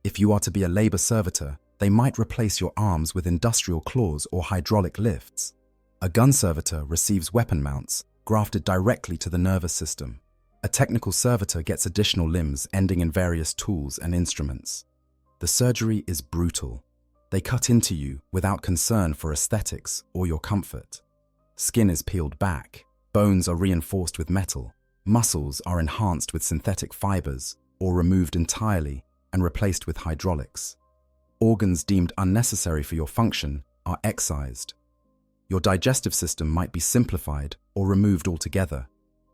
If you are to be a labor servitor, they might replace your arms with industrial claws or hydraulic lifts. A gun servitor receives weapon mounts grafted directly to the nervous system. A technical servitor gets additional limbs ending in various tools and instruments. The surgery is brutal. They cut into you without concern for aesthetics or your comfort. Skin is peeled back, bones are reinforced with metal, muscles are enhanced with synthetic fibers or removed entirely and replaced with hydraulics. Organs deemed unnecessary for your function are excised. Your digestive system might be simplified or removed altogether,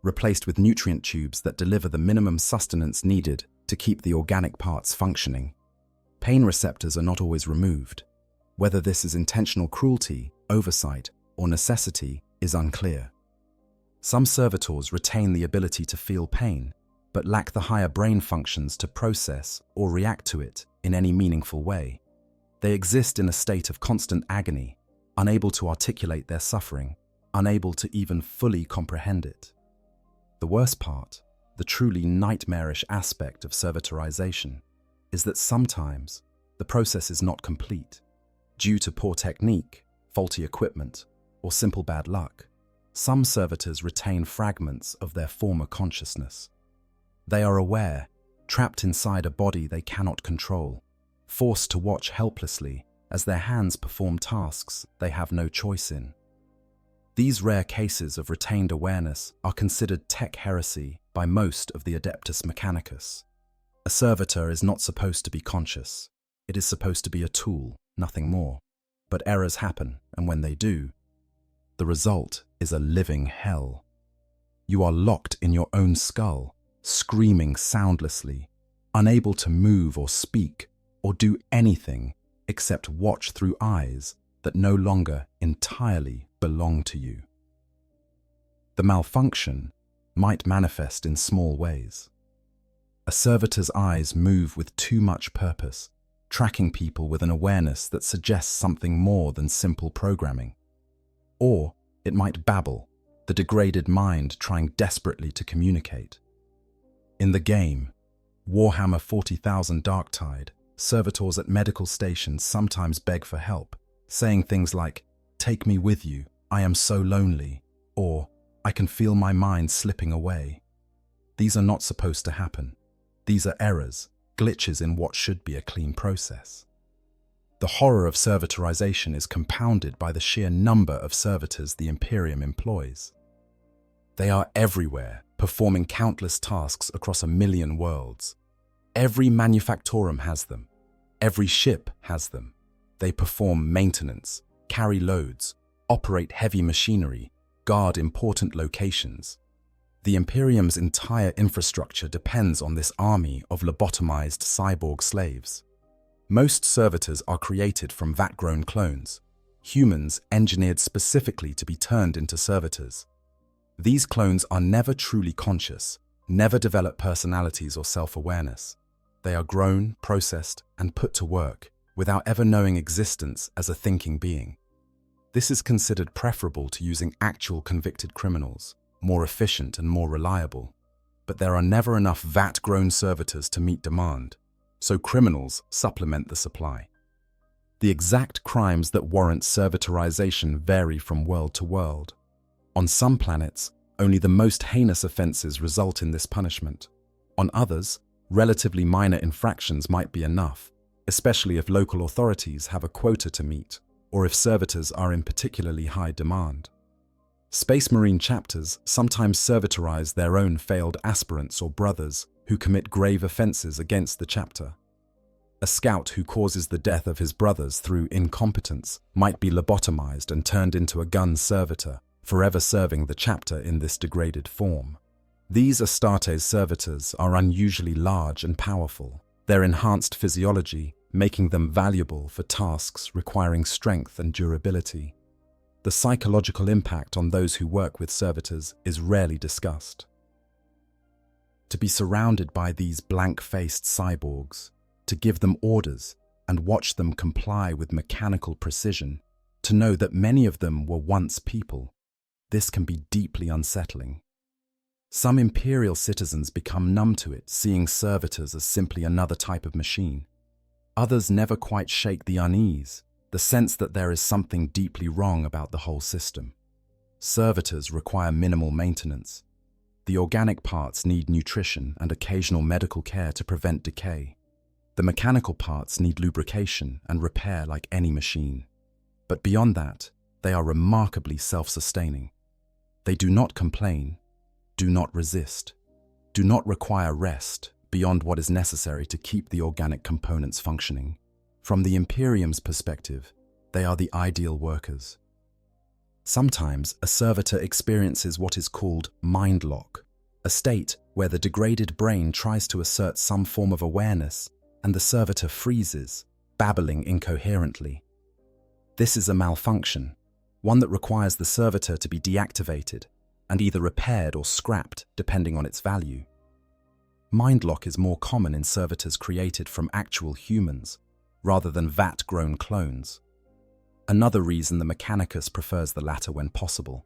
replaced with nutrient tubes that deliver the minimum sustenance needed to keep the organic parts functioning. Pain receptors are not always removed. Whether this is intentional cruelty, oversight, or necessity is unclear. Some servitors retain the ability to feel pain, but lack the higher brain functions to process or react to it in any meaningful way. They exist in a state of constant agony, unable to articulate their suffering, unable to even fully comprehend it. The worst part, the truly nightmarish aspect of servitorization, is that sometimes the process is not complete. Due to poor technique, faulty equipment, or simple bad luck, some servitors retain fragments of their former consciousness. They are aware, trapped inside a body they cannot control, forced to watch helplessly as their hands perform tasks they have no choice in. These rare cases of retained awareness are considered tech heresy by most of the Adeptus Mechanicus. A servitor is not supposed to be conscious. It is supposed to be a tool, nothing more. But errors happen, and when they do, the result is a living hell. You are locked in your own skull, screaming soundlessly, unable to move or speak or do anything except watch through eyes that no longer entirely belong to you. The malfunction might manifest in small ways. A servitor's eyes move with too much purpose, tracking people with an awareness that suggests something more than simple programming. Or it might babble, the degraded mind trying desperately to communicate. In the game, Warhammer 40,000 Darktide, servitors at medical stations sometimes beg for help, saying things like, "Take me with you, I am so lonely," or "I can feel my mind slipping away." These are not supposed to happen. These are errors, glitches in what should be a clean process. The horror of servitorization is compounded by the sheer number of servitors the Imperium employs. They are everywhere, performing countless tasks across 1,000,000 worlds. Every manufactorum has them. Every ship has them. They perform maintenance, carry loads, operate heavy machinery, guard important locations. The Imperium's entire infrastructure depends on this army of lobotomized cyborg slaves. Most servitors are created from vat-grown clones, humans engineered specifically to be turned into servitors. These clones are never truly conscious, never develop personalities or self-awareness. They are grown, processed, and put to work without ever knowing existence as a thinking being. This is considered preferable to using actual convicted criminals, more efficient and more reliable. But there are never enough vat-grown servitors to meet demand, so criminals supplement the supply. The exact crimes that warrant servitorization vary from world to world. On some planets, only the most heinous offenses result in this punishment. On others, relatively minor infractions might be enough, especially if local authorities have a quota to meet, or if servitors are in particularly high demand. Space Marine chapters sometimes servitorize their own failed aspirants or brothers who commit grave offenses against the chapter. A scout who causes the death of his brothers through incompetence might be lobotomized and turned into a gun servitor, forever serving the chapter in this degraded form. These Astartes servitors are unusually large and powerful, their enhanced physiology making them valuable for tasks requiring strength and durability. The psychological impact on those who work with servitors is rarely discussed. To be surrounded by these blank-faced cyborgs, to give them orders and watch them comply with mechanical precision, to know that many of them were once people, this can be deeply unsettling. Some Imperial citizens become numb to it, seeing servitors as simply another type of machine. Others never quite shake the unease, the sense that there is something deeply wrong about the whole system. Servitors require minimal maintenance. The organic parts need nutrition and occasional medical care to prevent decay. The mechanical parts need lubrication and repair like any machine. But beyond that, they are remarkably self-sustaining. They do not complain, do not resist, do not require rest beyond what is necessary to keep the organic components functioning. From the Imperium's perspective, they are the ideal workers. Sometimes a servitor experiences what is called mind lock, a state where the degraded brain tries to assert some form of awareness and the servitor freezes, babbling incoherently. This is a malfunction, one that requires the servitor to be deactivated and either repaired or scrapped depending on its value. Mind lock is more common in servitors created from actual humans, rather than vat-grown clones. Another reason the Mechanicus prefers the latter when possible.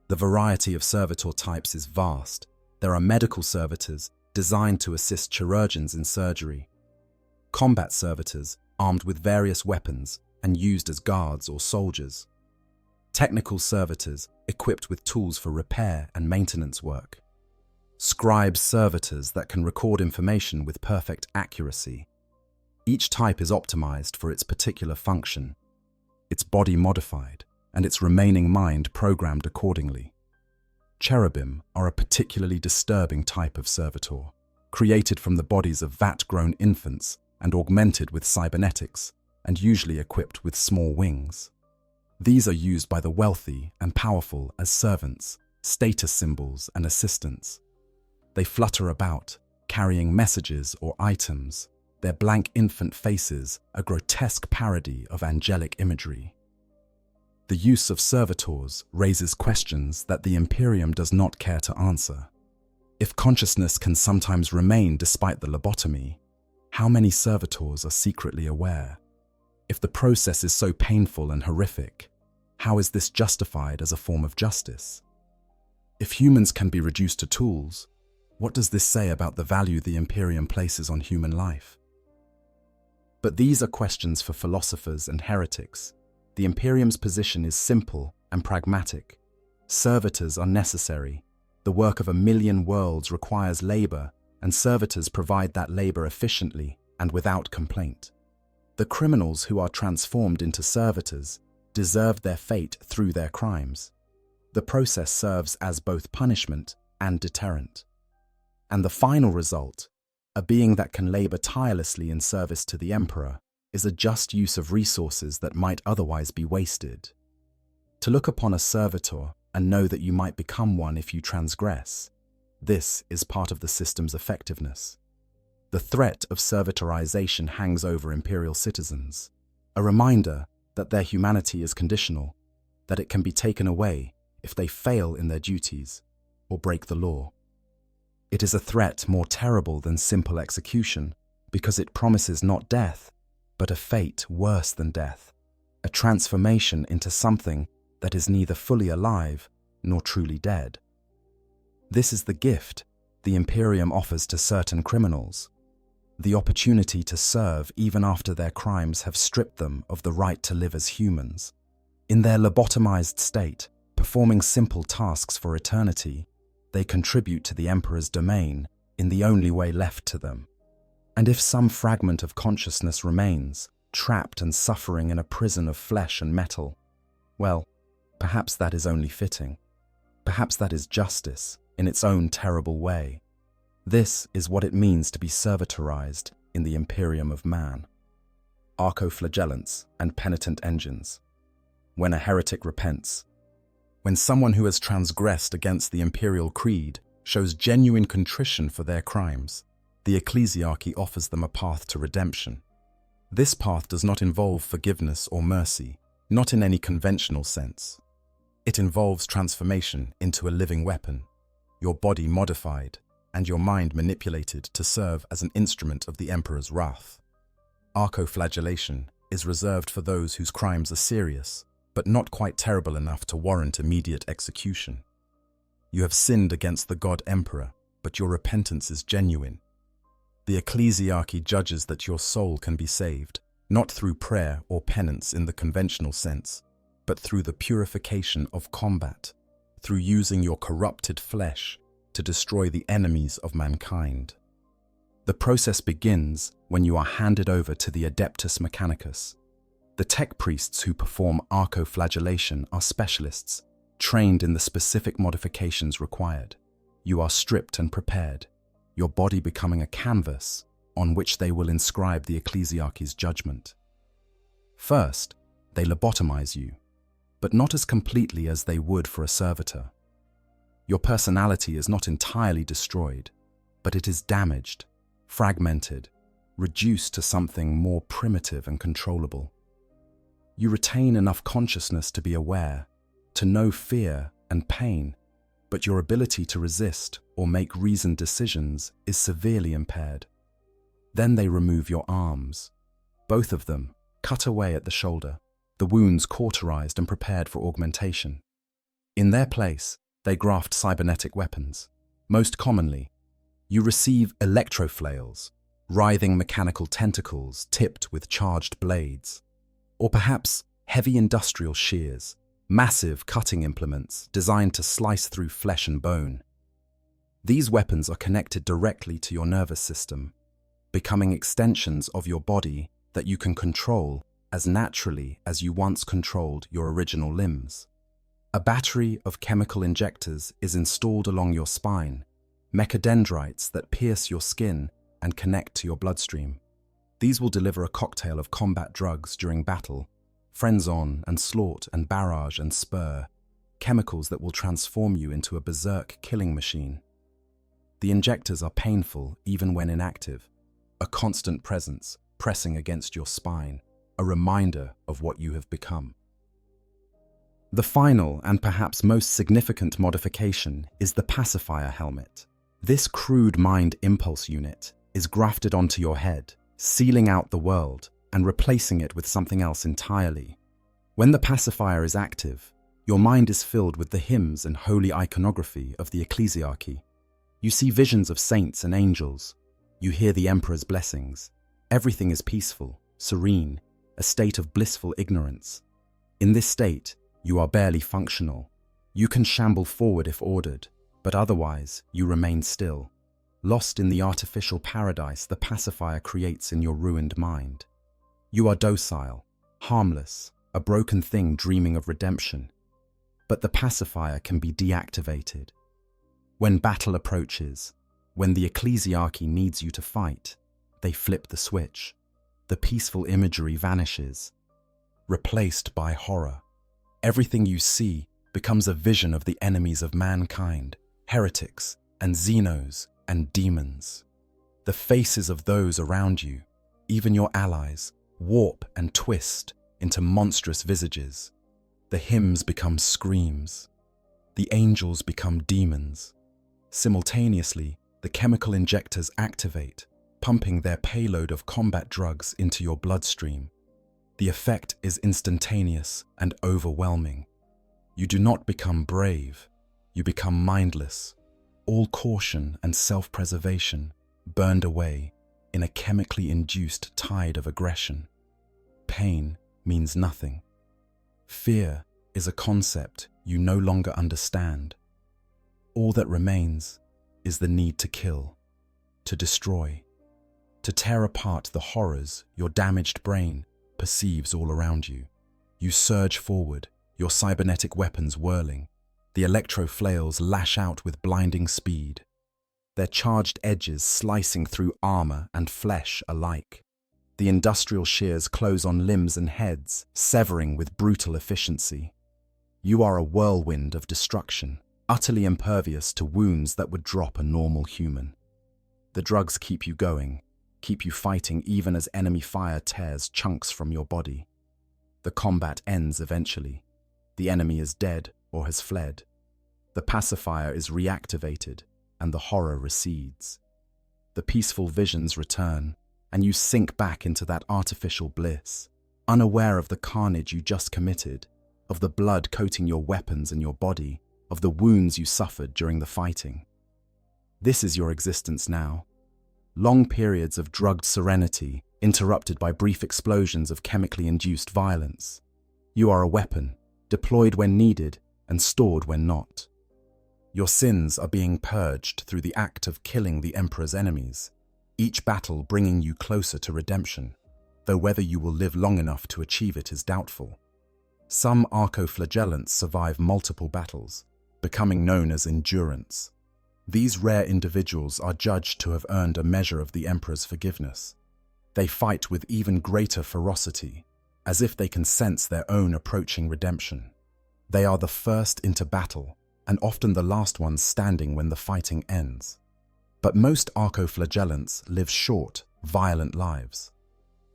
The variety of servitor types is vast. There are medical servitors designed to assist chirurgeons in surgery, combat servitors armed with various weapons and used as guards or soldiers, technical servitors equipped with tools for repair and maintenance work, scribe servitors that can record information with perfect accuracy, Each type is optimized for its particular function, its body modified, and its remaining mind programmed accordingly. Cherubim are a particularly disturbing type of servitor, created from the bodies of vat-grown infants and augmented with cybernetics, and usually equipped with small wings. These are used by the wealthy and powerful as servants, status symbols, and assistants. They flutter about, carrying messages or items, their blank infant faces a grotesque parody of angelic imagery. The use of servitors raises questions that the Imperium does not care to answer. If consciousness can sometimes remain despite the lobotomy, how many servitors are secretly aware? If the process is so painful and horrific, how is this justified as a form of justice? If humans can be reduced to tools, what does this say about the value the Imperium places on human life? But these are questions for philosophers and heretics. The Imperium's position is simple and pragmatic. Servitors are necessary. The work of 1,000,000 worlds requires labor, and servitors provide that labor efficiently and without complaint. The criminals who are transformed into servitors deserve their fate through their crimes. The process serves as both punishment and deterrent. And the final result, a being that can labor tirelessly in service to the Emperor, is a just use of resources that might otherwise be wasted. To look upon a servitor and know that you might become one if you transgress, this is part of the system's effectiveness. The threat of servitorization hangs over Imperial citizens, a reminder that their humanity is conditional, that it can be taken away if they fail in their duties or break the law. It is a threat more terrible than simple execution because it promises not death, but a fate worse than death, a transformation into something that is neither fully alive nor truly dead. This is the gift the Imperium offers to certain criminals, the opportunity to serve even after their crimes have stripped them of the right to live as humans. In their lobotomized state, performing simple tasks for eternity, they contribute to the Emperor's domain in the only way left to them. And if some fragment of consciousness remains, trapped and suffering in a prison of flesh and metal, well, perhaps that is only fitting. Perhaps that is justice in its own terrible way. This is what it means to be servitorized in the Imperium of man. Archoflagellants and penitent engines. When a heretic repents. When someone who has transgressed against the imperial creed shows genuine contrition for their crimes, the ecclesiarchy offers them a path to redemption. This path does not involve forgiveness or mercy, not in any conventional sense. It involves transformation into a living weapon, your body modified, and your mind manipulated to serve as an instrument of the Emperor's wrath. Archoflagellation is reserved for those whose crimes are serious, but not quite terrible enough to warrant immediate execution. You have sinned against the God Emperor, but your repentance is genuine. The ecclesiarchy judges that your soul can be saved, not through prayer or penance in the conventional sense, but through the purification of combat, through using your corrupted flesh to destroy the enemies of mankind. The process begins when you are handed over to the Adeptus Mechanicus. The tech priests who perform archoflagellation are specialists, trained in the specific modifications required. You are stripped and prepared, your body becoming a canvas on which they will inscribe the ecclesiarchy's judgment. First, they lobotomize you, but not as completely as they would for a servitor. Your personality is not entirely destroyed, but it is damaged, fragmented, reduced to something more primitive and controllable. You retain enough consciousness to be aware, to know fear and pain, but your ability to resist or make reasoned decisions is severely impaired. Then they remove your arms, both of them cut away at the shoulder, the wounds cauterized and prepared for augmentation. In their place, they graft cybernetic weapons. Most commonly, you receive electroflails, writhing mechanical tentacles tipped with charged blades, or perhaps heavy industrial shears, massive cutting implements designed to slice through flesh and bone. These weapons are connected directly to your nervous system. becoming extensions of your body that you can control as naturally as you once controlled your original limbs. A battery of chemical injectors is installed along your spine, mechadendrites that pierce your skin and connect to your bloodstream. These will deliver a cocktail of combat drugs during battle, frenzon and slort and barrage and spur, chemicals that will transform you into a berserk killing machine. The injectors are painful even when inactive, a constant presence pressing against your spine, a reminder of what you have become. The final and perhaps most significant modification is the pacifier helmet. This crude mind impulse unit is grafted onto your head, sealing out the world and replacing it with something else entirely. When the pacifier is active, your mind is filled with the hymns and holy iconography of the ecclesiarchy. You see visions of saints and angels. You hear the emperor's blessings. Everything is peaceful, serene, a state of blissful ignorance. In this state, you are barely functional. You can shamble forward if ordered, but otherwise you remain still, lost in the artificial paradise the pacifier creates in your ruined mind. You are docile, harmless, a broken thing dreaming of redemption. But the pacifier can be deactivated. When battle approaches, when the ecclesiarchy needs you to fight, they flip the switch. The peaceful imagery vanishes, replaced by horror. Everything you see becomes a vision of the enemies of mankind, heretics and xenos and demons. The faces of those around you, even your allies, warp and twist into monstrous visages. The hymns become screams. The angels become demons. Simultaneously, the chemical injectors activate, pumping their payload of combat drugs into your bloodstream. The effect is instantaneous and overwhelming. You do not become brave, you become mindless. All caution and self-preservation burned away in a chemically induced tide of aggression. Pain means nothing. Fear is a concept you no longer understand. All that remains is the need to kill, to destroy, to tear apart the horrors your damaged brain perceives all around you. You surge forward, your cybernetic weapons whirling. The electro-flails lash out with blinding speed, their charged edges slicing through armor and flesh alike. The industrial shears close on limbs and heads, severing with brutal efficiency. You are a whirlwind of destruction, utterly impervious to wounds that would drop a normal human. The drugs keep you going, keep you fighting even as enemy fire tears chunks from your body. The combat ends eventually. The enemy is dead or has fled. The pacifier is reactivated and the horror recedes. The peaceful visions return and you sink back into that artificial bliss, unaware of the carnage you just committed, of the blood coating your weapons and your body, of the wounds you suffered during the fighting. This is your existence now. Long periods of drugged serenity, interrupted by brief explosions of chemically induced violence. You are a weapon, deployed when needed and stored when not. Your sins are being purged through the act of killing the Emperor's enemies, each battle bringing you closer to redemption, though whether you will live long enough to achieve it is doubtful. Some archoflagellants survive multiple battles, becoming known as endurance. These rare individuals are judged to have earned a measure of the Emperor's forgiveness. They fight with even greater ferocity, as if they can sense their own approaching redemption. They are the first into battle, and often the last ones standing when the fighting ends. But most archoflagellants live short, violent lives.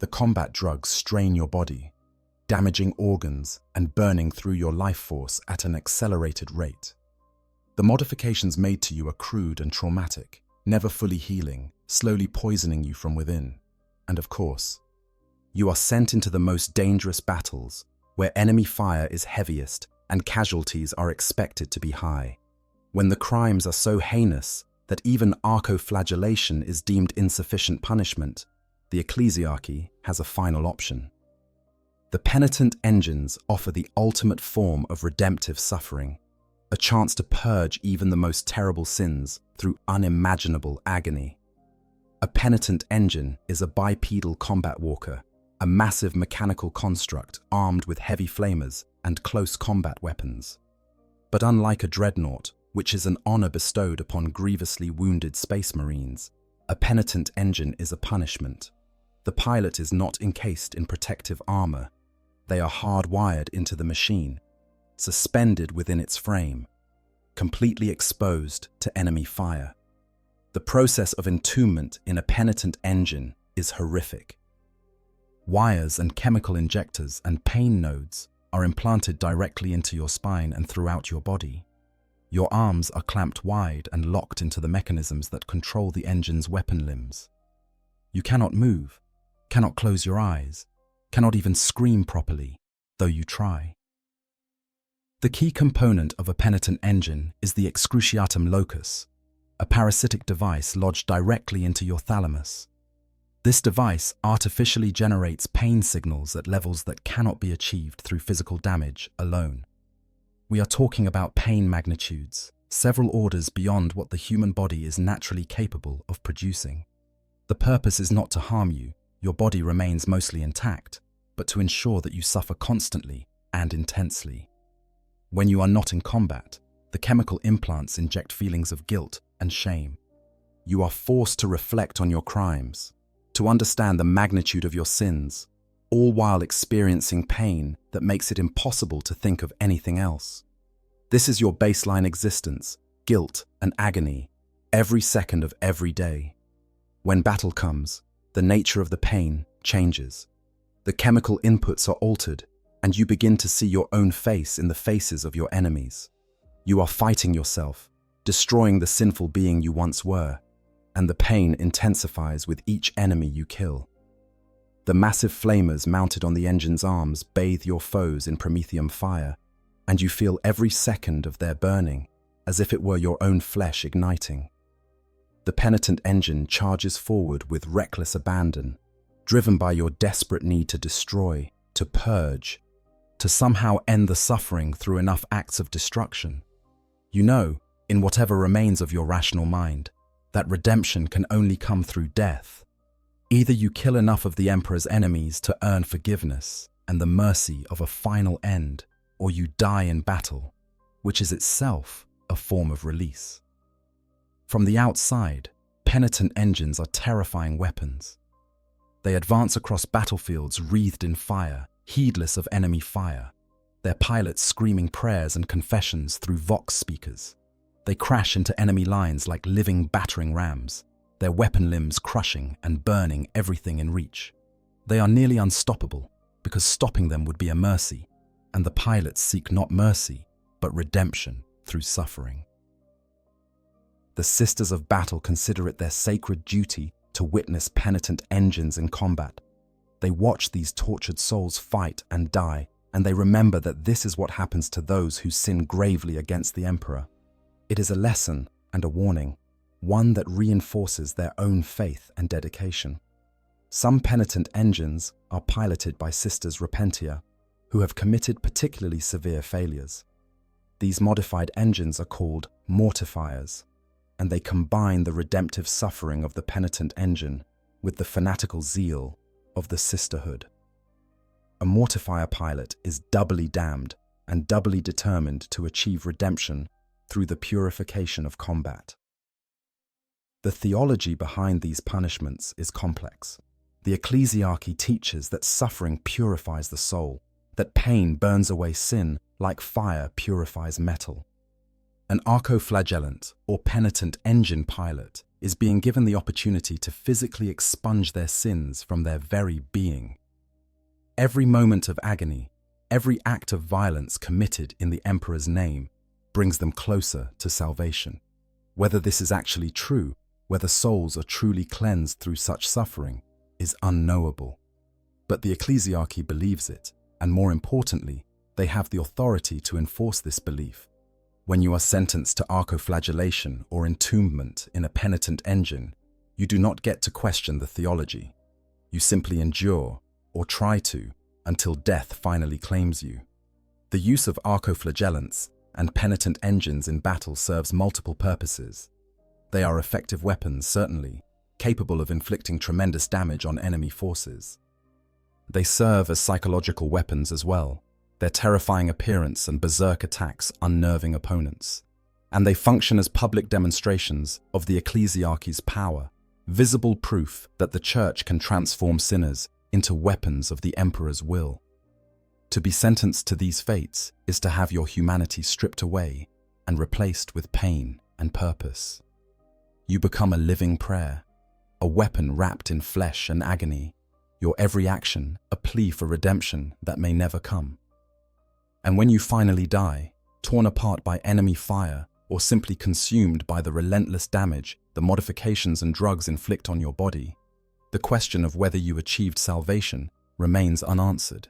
The combat drugs strain your body, damaging organs and burning through your life force at an accelerated rate. The modifications made to you are crude and traumatic, never fully healing, slowly poisoning you from within. And of course, you are sent into the most dangerous battles, where enemy fire is heaviest and casualties are expected to be high. When the crimes are so heinous that even archoflagellation is deemed insufficient punishment, the ecclesiarchy has a final option. The penitent engines offer the ultimate form of redemptive suffering, a chance to purge even the most terrible sins through unimaginable agony. A penitent engine is a bipedal combat walker, a massive mechanical construct armed with heavy flamers and close combat weapons. But unlike a dreadnought, which is an honor bestowed upon grievously wounded space marines, a penitent engine is a punishment. The pilot is not encased in protective armor. They are hardwired into the machine, suspended within its frame, completely exposed to enemy fire. The process of entombment in a penitent engine is horrific. Wires and chemical injectors and pain nodes are implanted directly into your spine and throughout your body. Your arms are clamped wide and locked into the mechanisms that control the engine's weapon limbs. You cannot move, cannot close your eyes, cannot even scream properly, though you try. The key component of a penitent engine is the excruciatum locus, a parasitic device lodged directly into your thalamus. This device artificially generates pain signals at levels that cannot be achieved through physical damage alone. We are talking about pain magnitudes, several orders beyond what the human body is naturally capable of producing. The purpose is not to harm you, your body remains mostly intact, but to ensure that you suffer constantly and intensely. When you are not in combat, the chemical implants inject feelings of guilt and shame. You are forced to reflect on your crimes, to understand the magnitude of your sins, all while experiencing pain that makes it impossible to think of anything else. This is your baseline existence, guilt and agony, every second of every day. When battle comes, the nature of the pain changes. The chemical inputs are altered, and you begin to see your own face in the faces of your enemies. You are fighting yourself, destroying the sinful being you once were, and the pain intensifies with each enemy you kill. The massive flamers mounted on the engine's arms bathe your foes in promethium fire, and you feel every second of their burning as if it were your own flesh igniting. The penitent engine charges forward with reckless abandon, driven by your desperate need to destroy, to purge, to somehow end the suffering through enough acts of destruction. You know, in whatever remains of your rational mind, that redemption can only come through death. Either you kill enough of the Emperor's enemies to earn forgiveness and the mercy of a final end, or you die in battle, which is itself a form of release. From the outside, penitent engines are terrifying weapons. They advance across battlefields wreathed in fire, heedless of enemy fire, their pilots screaming prayers and confessions through vox speakers. They crash into enemy lines like living battering rams, their weapon limbs crushing and burning everything in reach. They are nearly unstoppable, because stopping them would be a mercy, and the pilots seek not mercy, but redemption through suffering. The Sisters of Battle consider it their sacred duty to witness penitent engines in combat. They watch these tortured souls fight and die, and they remember that this is what happens to those who sin gravely against the Emperor. It is a lesson and a warning, one that reinforces their own faith and dedication. Some penitent engines are piloted by Sisters Repentia, who have committed particularly severe failures. These modified engines are called mortifiers, and they combine the redemptive suffering of the penitent engine with the fanatical zeal of the sisterhood. A mortifier pilot is doubly damned and doubly determined to achieve redemption through the purification of combat. The theology behind these punishments is complex. The ecclesiarchy teaches that suffering purifies the soul, that pain burns away sin like fire purifies metal. An archoflagellant or penitent engine pilot is being given the opportunity to physically expunge their sins from their very being. Every moment of agony, every act of violence committed in the Emperor's name brings them closer to salvation. Whether this is actually true, whether souls are truly cleansed through such suffering, is unknowable. But the ecclesiarchy believes it, and more importantly, they have the authority to enforce this belief. When you are sentenced to archoflagellation or entombment in a penitent engine, you do not get to question the theology. You simply endure, or try to, until death finally claims you. The use of archoflagellants and penitent engines in battle serves multiple purposes. They are effective weapons, certainly, capable of inflicting tremendous damage on enemy forces. They serve as psychological weapons as well, their terrifying appearance and berserk attacks unnerving opponents. And they function as public demonstrations of the ecclesiarchy's power, visible proof that the church can transform sinners into weapons of the emperor's will. To be sentenced to these fates is to have your humanity stripped away and replaced with pain and purpose. You become a living prayer, a weapon wrapped in flesh and agony, your every action a plea for redemption that may never come. And when you finally die, torn apart by enemy fire or simply consumed by the relentless damage the modifications and drugs inflict on your body, the question of whether you achieved salvation remains unanswered.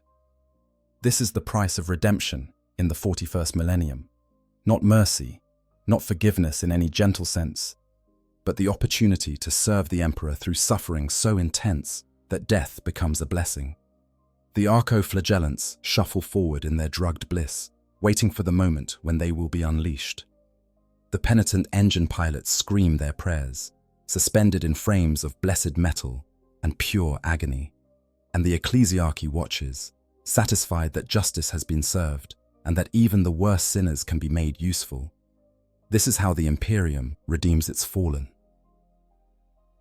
This is the price of redemption in the 41st millennium. Not mercy, not forgiveness in any gentle sense, but the opportunity to serve the emperor through suffering so intense that death becomes a blessing. The arco-flagellants shuffle forward in their drugged bliss, waiting for the moment when they will be unleashed. The penitent engine pilots scream their prayers, suspended in frames of blessed metal and pure agony. And the ecclesiarchy watches, satisfied that justice has been served and that even the worst sinners can be made useful. This is how the Imperium redeems its fallen.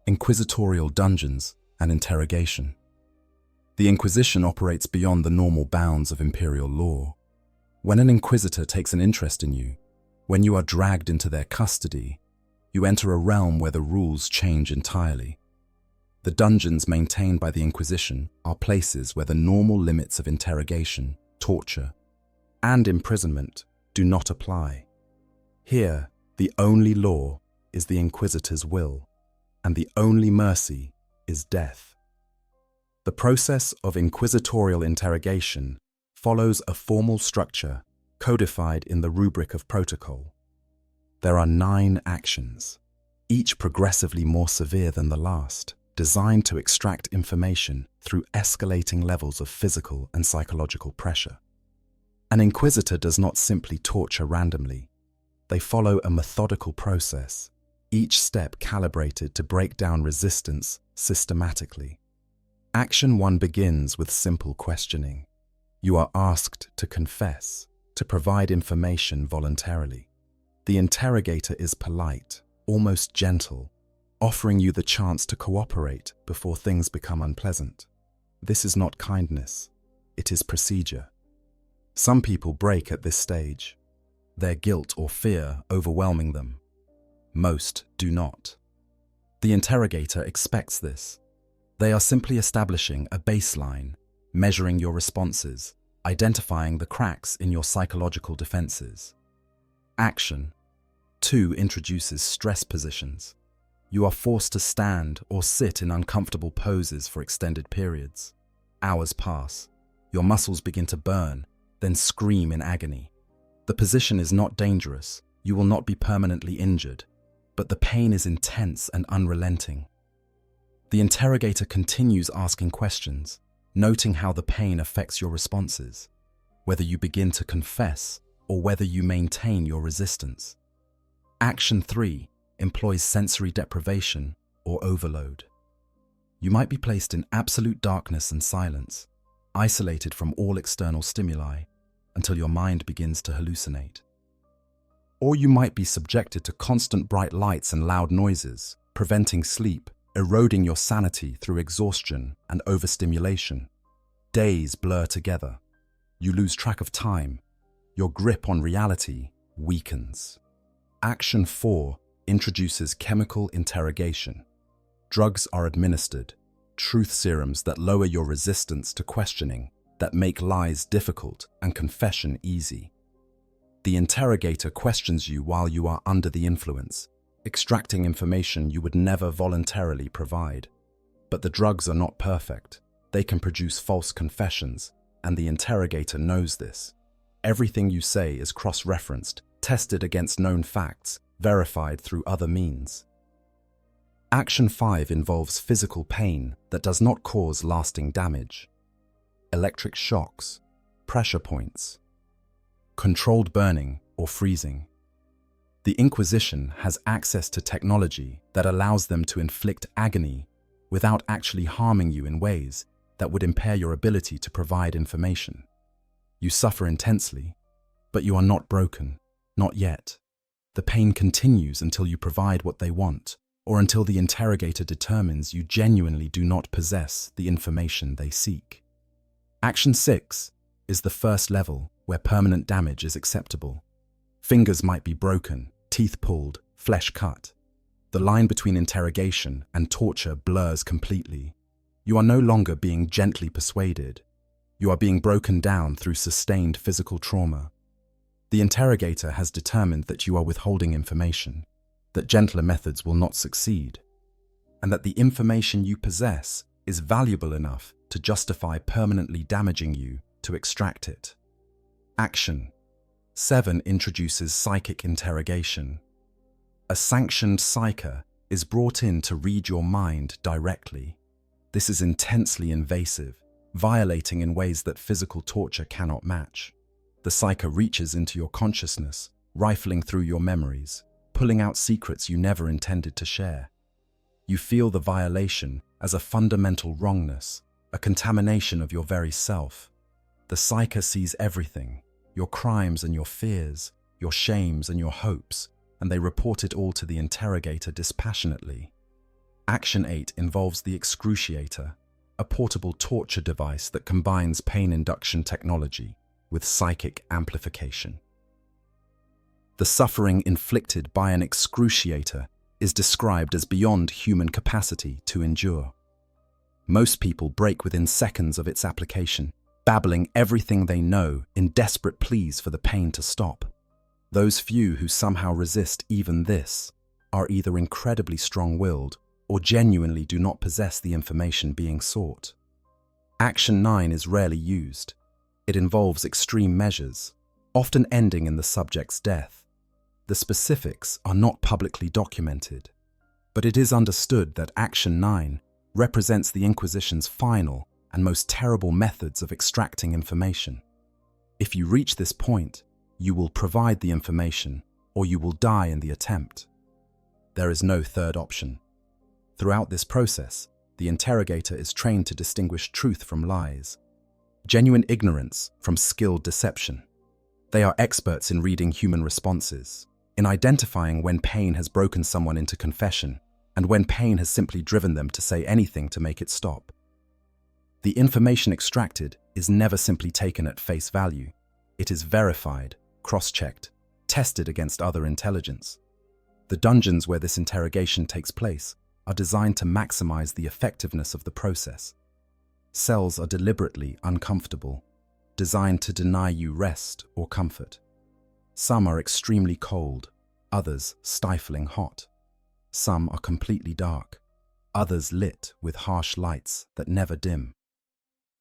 Inquisitorial dungeons and interrogation. The Inquisition operates beyond the normal bounds of imperial law. When an inquisitor takes an interest in you, when you are dragged into their custody, you enter a realm where the rules change entirely. The dungeons maintained by the Inquisition are places where the normal limits of interrogation, torture, and imprisonment do not apply. Here, the only law is the Inquisitor's will, and the only mercy is death. The process of inquisitorial interrogation follows a formal structure codified in the rubric of protocol. There are 9 actions, each progressively more severe than the last, designed to extract information through escalating levels of physical and psychological pressure. An inquisitor does not simply torture randomly. They follow a methodical process, each step calibrated to break down resistance systematically. Action 1 begins with simple questioning. You are asked to confess, to provide information voluntarily. The interrogator is polite, almost gentle, offering you the chance to cooperate before things become unpleasant. This is not kindness, it is procedure. Some people break at this stage, their guilt or fear overwhelming them. Most do not. The interrogator expects this. They are simply establishing a baseline, measuring your responses, identifying the cracks in your psychological defenses. Action 2 introduces stress positions. You are forced to stand or sit in uncomfortable poses for extended periods. Hours pass. Your muscles begin to burn, then scream in agony. The position is not dangerous. You will not be permanently injured, but the pain is intense and unrelenting. The interrogator continues asking questions, noting how the pain affects your responses, whether you begin to confess or whether you maintain your resistance. Action 3 employs sensory deprivation or overload. You might be placed in absolute darkness and silence, isolated from all external stimuli, until your mind begins to hallucinate. Or you might be subjected to constant bright lights and loud noises, preventing sleep, eroding your sanity through exhaustion and overstimulation. Days blur together. You lose track of time. Your grip on reality weakens. Action 4 introduces chemical interrogation. Drugs are administered, truth serums that lower your resistance to questioning, that make lies difficult and confession easy. The interrogator questions you while you are under the influence, extracting information you would never voluntarily provide. But the drugs are not perfect. They can produce false confessions, and the interrogator knows this. Everything you say is cross-referenced, tested against known facts, verified through other means. Action 5 involves physical pain that does not cause lasting damage. Electric shocks, pressure points, controlled burning or freezing. The Inquisition has access to technology that allows them to inflict agony without actually harming you in ways that would impair your ability to provide information. You suffer intensely, but you are not broken, not yet. The pain continues until you provide what they want, or until the interrogator determines you genuinely do not possess the information they seek. Action 6 is the first level where permanent damage is acceptable. Fingers might be broken, teeth pulled, flesh cut. The line between interrogation and torture blurs completely. You are no longer being gently persuaded. You are being broken down through sustained physical trauma. The interrogator has determined that you are withholding information, that gentler methods will not succeed, and that the information you possess is valuable enough to justify permanently damaging you to extract it. Action 7 introduces psychic interrogation. A sanctioned psyker is brought in to read your mind directly. This is intensely invasive, violating in ways that physical torture cannot match. The psyker reaches into your consciousness, rifling through your memories, pulling out secrets you never intended to share. You feel the violation as a fundamental wrongness, a contamination of your very self. The psyker sees everything, your crimes and your fears, your shames and your hopes, and they report it all to the interrogator dispassionately. Action 8 involves the excruciator, a portable torture device that combines pain induction technology with psychic amplification. The suffering inflicted by an excruciator is described as beyond human capacity to endure. Most people break within seconds of its application, babbling everything they know in desperate pleas for the pain to stop. Those few who somehow resist even this are either incredibly strong-willed or genuinely do not possess the information being sought. Action 9 is rarely used. It involves extreme measures, often ending in the subject's death. The specifics are not publicly documented, but it is understood that Action 9 represents the Inquisition's final and most terrible methods of extracting information. If you reach this point, you will provide the information or you will die in the attempt. There is no third option. Throughout this process, the interrogator is trained to distinguish truth from lies, genuine ignorance from skilled deception. They are experts in reading human responses, in identifying when pain has broken someone into confession and when pain has simply driven them to say anything to make it stop. The information extracted is never simply taken at face value. It is verified, cross-checked, tested against other intelligence. The dungeons where this interrogation takes place are designed to maximize the effectiveness of the process. Cells are deliberately uncomfortable, designed to deny you rest or comfort. Some are extremely cold, others stifling hot. Some are completely dark, others lit with harsh lights that never dim.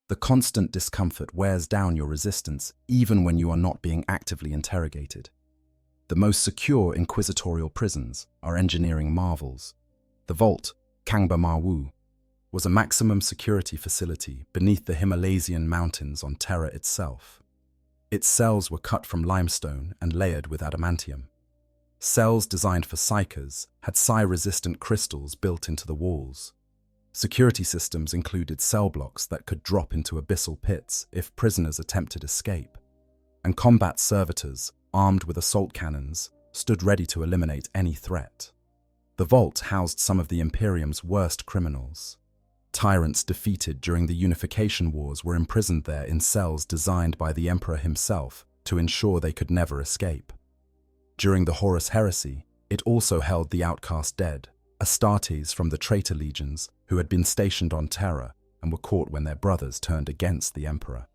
The constant discomfort wears down your resistance even when you are not being actively interrogated. The most secure inquisitorial prisons are engineering marvels. The Vault, Kangba Mawu, was a maximum security facility beneath the Himalayan mountains on Terra itself. Its cells were cut from limestone and layered with adamantium. Cells designed for psychers had psi-resistant crystals built into the walls. Security systems included cell blocks that could drop into abyssal pits if prisoners attempted escape, and combat servitors, armed with assault cannons, stood ready to eliminate any threat. The vault housed some of the Imperium's worst criminals. Tyrants defeated during the Unification Wars were imprisoned there in cells designed by the Emperor himself to ensure they could never escape. During the Horus Heresy, it also held the outcast dead, Astartes from the traitor legions who had been stationed on Terra and were caught when their brothers turned against the Emperor.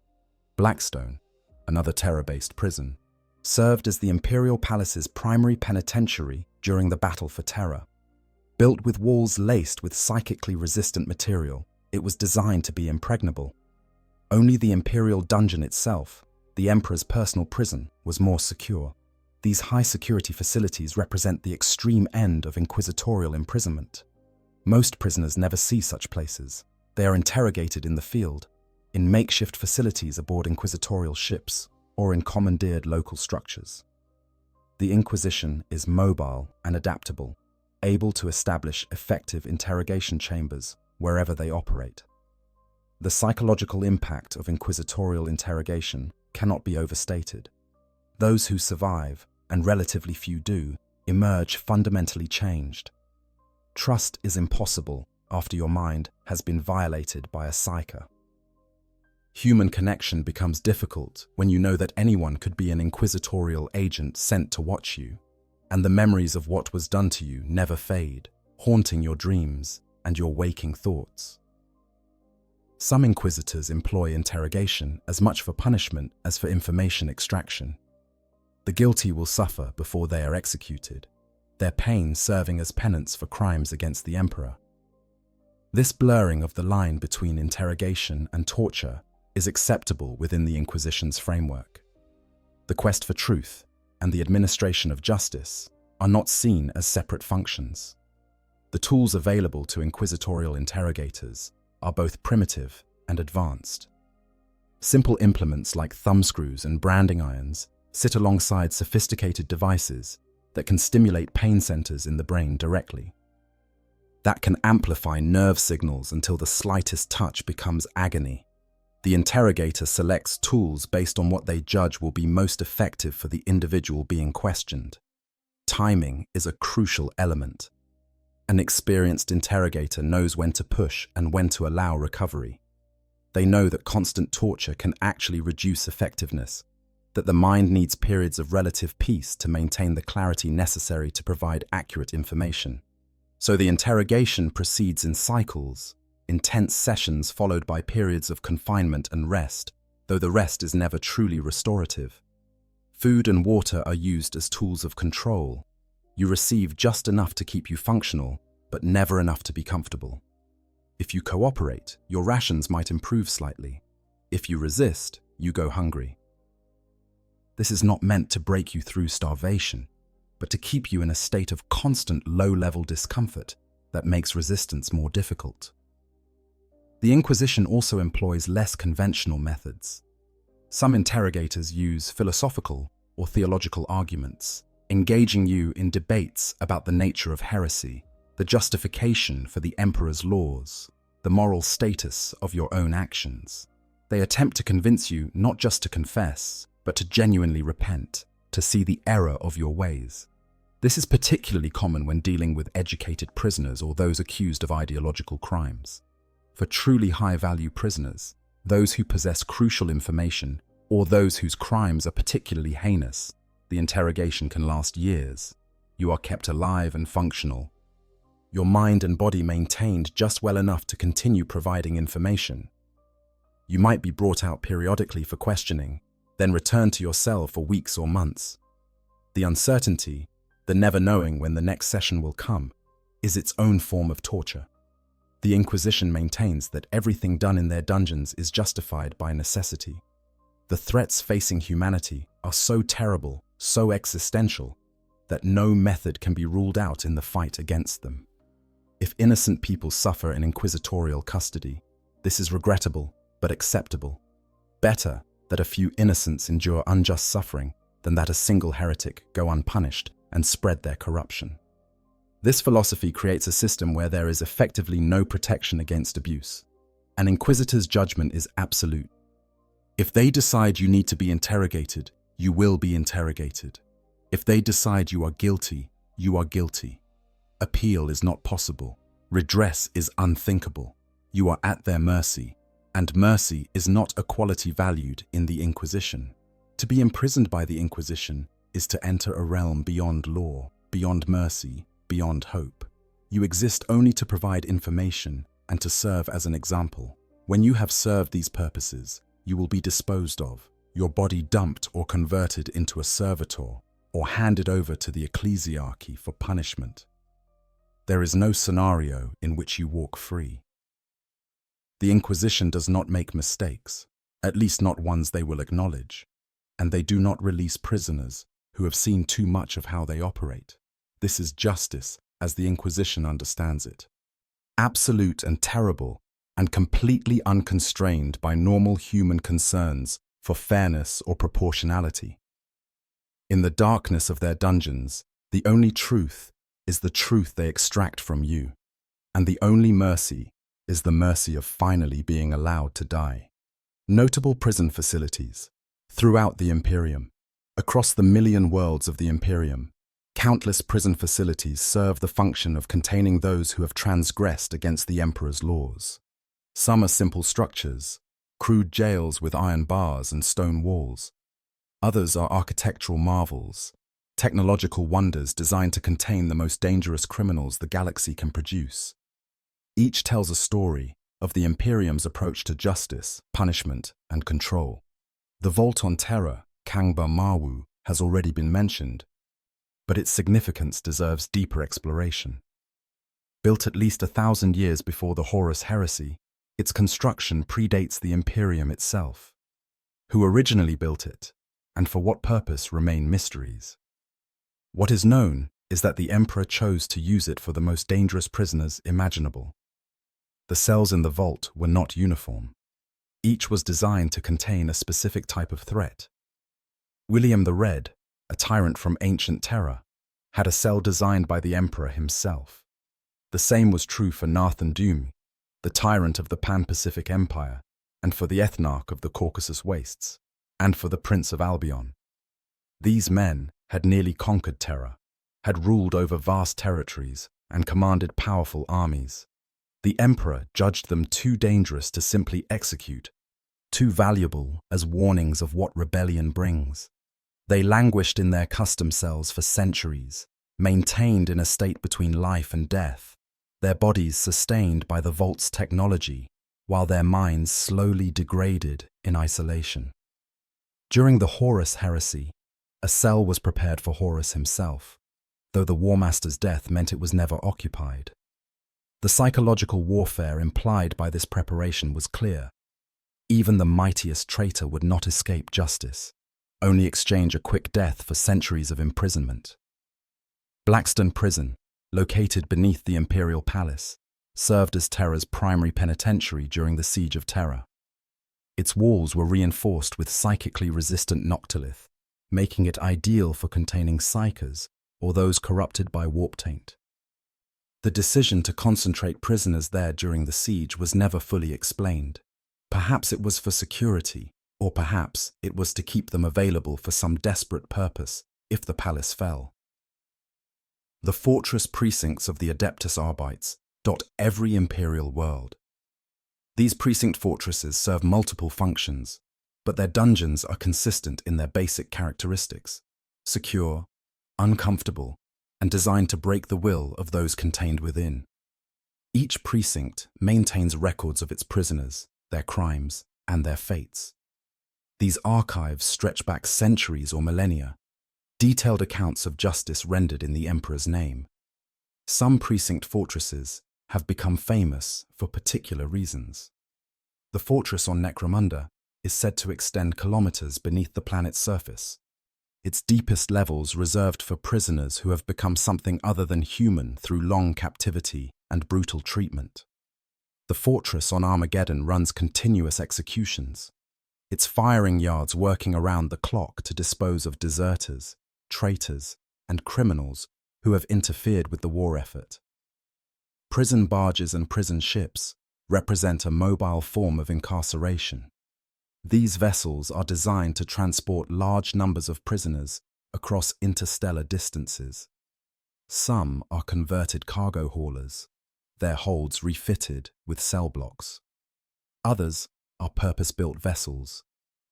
Blackstone, another Terra-based prison, served as the Imperial Palace's primary penitentiary during the Battle for Terra. Built with walls laced with psychically resistant material, it was designed to be impregnable. Only the Imperial dungeon itself, the Emperor's personal prison, was more secure. These high-security facilities represent the extreme end of inquisitorial imprisonment. Most prisoners never see such places. They are interrogated in the field, in makeshift facilities aboard inquisitorial ships, or in commandeered local structures. The Inquisition is mobile and adaptable, able to establish effective interrogation chambers wherever they operate. The psychological impact of inquisitorial interrogation cannot be overstated. Those who survive, and relatively few do, emerge fundamentally changed. Trust is impossible after your mind has been violated by a psyker. Human connection becomes difficult when you know that anyone could be an inquisitorial agent sent to watch you, and the memories of what was done to you never fade, haunting your dreams and your waking thoughts. Some inquisitors employ interrogation as much for punishment as for information extraction. The guilty will suffer before they are executed, their pain serving as penance for crimes against the emperor. This blurring of the line between interrogation and torture is acceptable within the Inquisition's framework. The quest for truth and the administration of justice are not seen as separate functions. The tools available to inquisitorial interrogators are both primitive and advanced. Simple implements like thumbscrews and branding irons sit alongside sophisticated devices that can stimulate pain centers in the brain directly. That can amplify nerve signals until the slightest touch becomes agony. The interrogator selects tools based on what they judge will be most effective for the individual being questioned. Timing is a crucial element. An experienced interrogator knows when to push and when to allow recovery. They know that constant torture can actually reduce effectiveness, that the mind needs periods of relative peace to maintain the clarity necessary to provide accurate information. So the interrogation proceeds in cycles, intense sessions followed by periods of confinement and rest, though the rest is never truly restorative. Food and water are used as tools of control. You receive just enough to keep you functional, but never enough to be comfortable. If you cooperate, your rations might improve slightly. If you resist, you go hungry. This is not meant to break you through starvation, but to keep you in a state of constant low-level discomfort that makes resistance more difficult. The Inquisition also employs less conventional methods. Some interrogators use philosophical or theological arguments, engaging you in debates about the nature of heresy, the justification for the emperor's laws, the moral status of your own actions. They attempt to convince you not just to confess, but to genuinely repent, to see the error of your ways. This is particularly common when dealing with educated prisoners or those accused of ideological crimes. For truly high-value prisoners, those who possess crucial information, or those whose crimes are particularly heinous, the interrogation can last years. You are kept alive and functional, your mind and body maintained just well enough to continue providing information. You might be brought out periodically for questioning, then return to your cell for weeks or months. The uncertainty, the never knowing when the next session will come, is its own form of torture. The Inquisition maintains that everything done in their dungeons is justified by necessity. The threats facing humanity are so terrible, so existential, that no method can be ruled out in the fight against them. If innocent people suffer in inquisitorial custody, this is regrettable but acceptable. Better that a few innocents endure unjust suffering than that a single heretic go unpunished and spread their corruption. This philosophy creates a system where there is effectively no protection against abuse. An inquisitor's judgment is absolute. If they decide you need to be interrogated, you will be interrogated. If they decide you are guilty, you are guilty. Appeal is not possible. Redress is unthinkable. You are at their mercy, and mercy is not a quality valued in the Inquisition. To be imprisoned by the Inquisition is to enter a realm beyond law, beyond mercy, beyond hope. You exist only to provide information and to serve as an example. When you have served these purposes, you will be disposed of, your body dumped or converted into a servitor, or handed over to the ecclesiarchy for punishment. There is no scenario in which you walk free. The Inquisition does not make mistakes, at least not ones they will acknowledge, and they do not release prisoners who have seen too much of how they operate. This is justice as the Inquisition understands it. Absolute and terrible, and completely unconstrained by normal human concerns for fairness or proportionality. In the darkness of their dungeons, the only truth is the truth they extract from you, and the only mercy is the mercy of finally being allowed to die. Notable prison facilities. Throughout the Imperium, across the million worlds of the Imperium, countless prison facilities serve the function of containing those who have transgressed against the Emperor's laws. Some are simple structures, crude jails with iron bars and stone walls. Others are architectural marvels, technological wonders designed to contain the most dangerous criminals the galaxy can produce. Each tells a story of the Imperium's approach to justice, punishment, and control. The Vault on Terra, Kangba Mawu, has already been mentioned, but its significance deserves deeper exploration. Built at least 1,000 years before the Horus Heresy, its construction predates the Imperium itself. Who originally built it, and for what purpose, remain mysteries. What is known is that the Emperor chose to use it for the most dangerous prisoners imaginable. The cells in the vault were not uniform. Each was designed to contain a specific type of threat. William the Red, a tyrant from ancient Terra, had a cell designed by the Emperor himself. The same was true for Nathan Doom, the tyrant of the Pan-Pacific Empire, and for the Ethnarch of the Caucasus Wastes, and for the Prince of Albion. These men had nearly conquered Terra, had ruled over vast territories, and commanded powerful armies. The Emperor judged them too dangerous to simply execute, too valuable as warnings of what rebellion brings. They languished in their custom cells for centuries, maintained in a state between life and death, their bodies sustained by the vault's technology, while their minds slowly degraded in isolation. During the Horus Heresy, a cell was prepared for Horus himself, though the War Master's death meant it was never occupied. The psychological warfare implied by this preparation was clear. Even the mightiest traitor would not escape justice, only exchange a quick death for centuries of imprisonment. Blackstone Prison, located beneath the Imperial Palace, served as Terra's primary penitentiary during the Siege of Terra. Its walls were reinforced with psychically resistant noctilith, making it ideal for containing psychers or those corrupted by warp taint. The decision to concentrate prisoners there during the siege was never fully explained. Perhaps it was for security, or perhaps it was to keep them available for some desperate purpose if the palace fell. The fortress precincts of the Adeptus Arbites dot every Imperial world. These precinct fortresses serve multiple functions, but their dungeons are consistent in their basic characteristics: secure, uncomfortable, and designed to break the will of those contained within. Each precinct maintains records of its prisoners, their crimes, and their fates. These archives stretch back centuries or millennia, detailed accounts of justice rendered in the Emperor's name. Some precinct fortresses have become famous for particular reasons. The fortress on Necromunda is said to extend kilometers beneath the planet's surface, its deepest levels reserved for prisoners who have become something other than human through long captivity and brutal treatment. The fortress on Armageddon runs continuous executions, its firing yards working around the clock to dispose of deserters, traitors, and criminals who have interfered with the war effort. Prison barges and prison ships represent a mobile form of incarceration. These vessels are designed to transport large numbers of prisoners across interstellar distances. Some are converted cargo haulers, their holds refitted with cell blocks. Others are purpose-built vessels,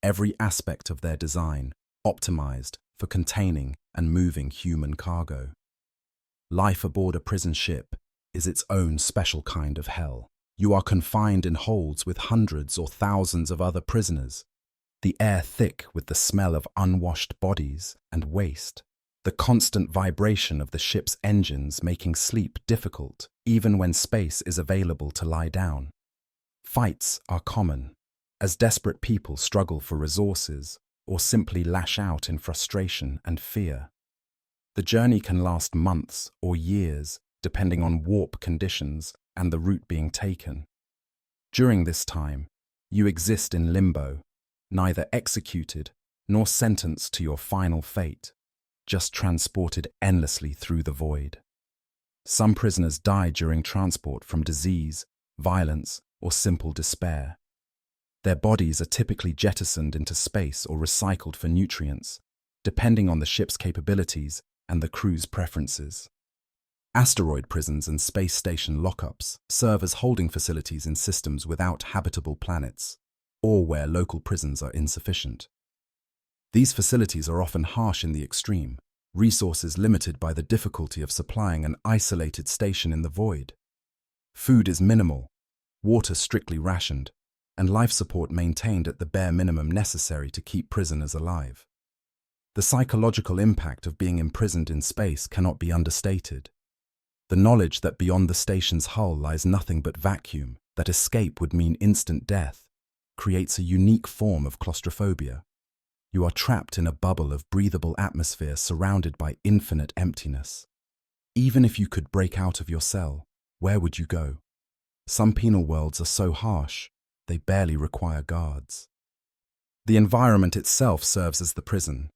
every aspect of their design optimized for containing and moving human cargo. Life aboard a prison ship is its own special kind of hell. You are confined in holds with hundreds or thousands of other prisoners, the air thick with the smell of unwashed bodies and waste, the constant vibration of the ship's engines making sleep difficult even when space is available to lie down. Fights are common, as desperate people struggle for resources or simply lash out in frustration and fear. The journey can last months or years, depending on warp conditions and the route being taken. During this time, you exist in limbo, neither executed nor sentenced to your final fate, just transported endlessly through the void. Some prisoners die during transport from disease, violence, or simple despair. Their bodies are typically jettisoned into space or recycled for nutrients, depending on the ship's capabilities and the crew's preferences. Asteroid prisons and space station lockups serve as holding facilities in systems without habitable planets, or where local prisons are insufficient. These facilities are often harsh in the extreme, resources limited by the difficulty of supplying an isolated station in the void. Food is minimal, water strictly rationed, and life support maintained at the bare minimum necessary to keep prisoners alive. The psychological impact of being imprisoned in space cannot be understated. The knowledge that beyond the station's hull lies nothing but vacuum, that escape would mean instant death, creates a unique form of claustrophobia. You are trapped in a bubble of breathable atmosphere surrounded by infinite emptiness. Even if you could break out of your cell, where would you go? Some penal worlds are so harsh, they barely require guards. The environment itself serves as the prison.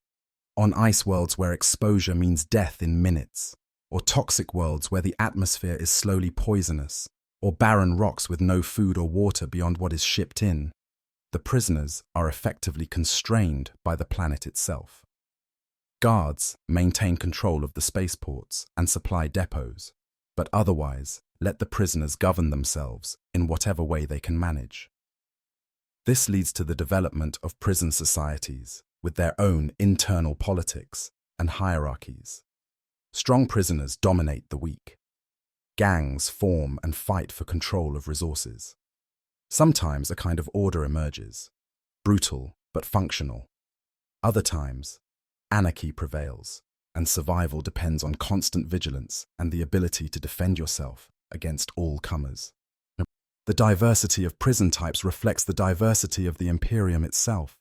On ice worlds where exposure means death in minutes, or toxic worlds where the atmosphere is slowly poisonous, or barren rocks with no food or water beyond what is shipped in, the prisoners are effectively constrained by the planet itself. Guards maintain control of the spaceports and supply depots, but otherwise let the prisoners govern themselves in whatever way they can manage. This leads to the development of prison societies with their own internal politics and hierarchies. Strong prisoners dominate the weak. Gangs form and fight for control of resources. Sometimes a kind of order emerges, brutal but functional. Other times, anarchy prevails, and survival depends on constant vigilance and the ability to defend yourself against all comers. The diversity of prison types reflects the diversity of the Imperium itself.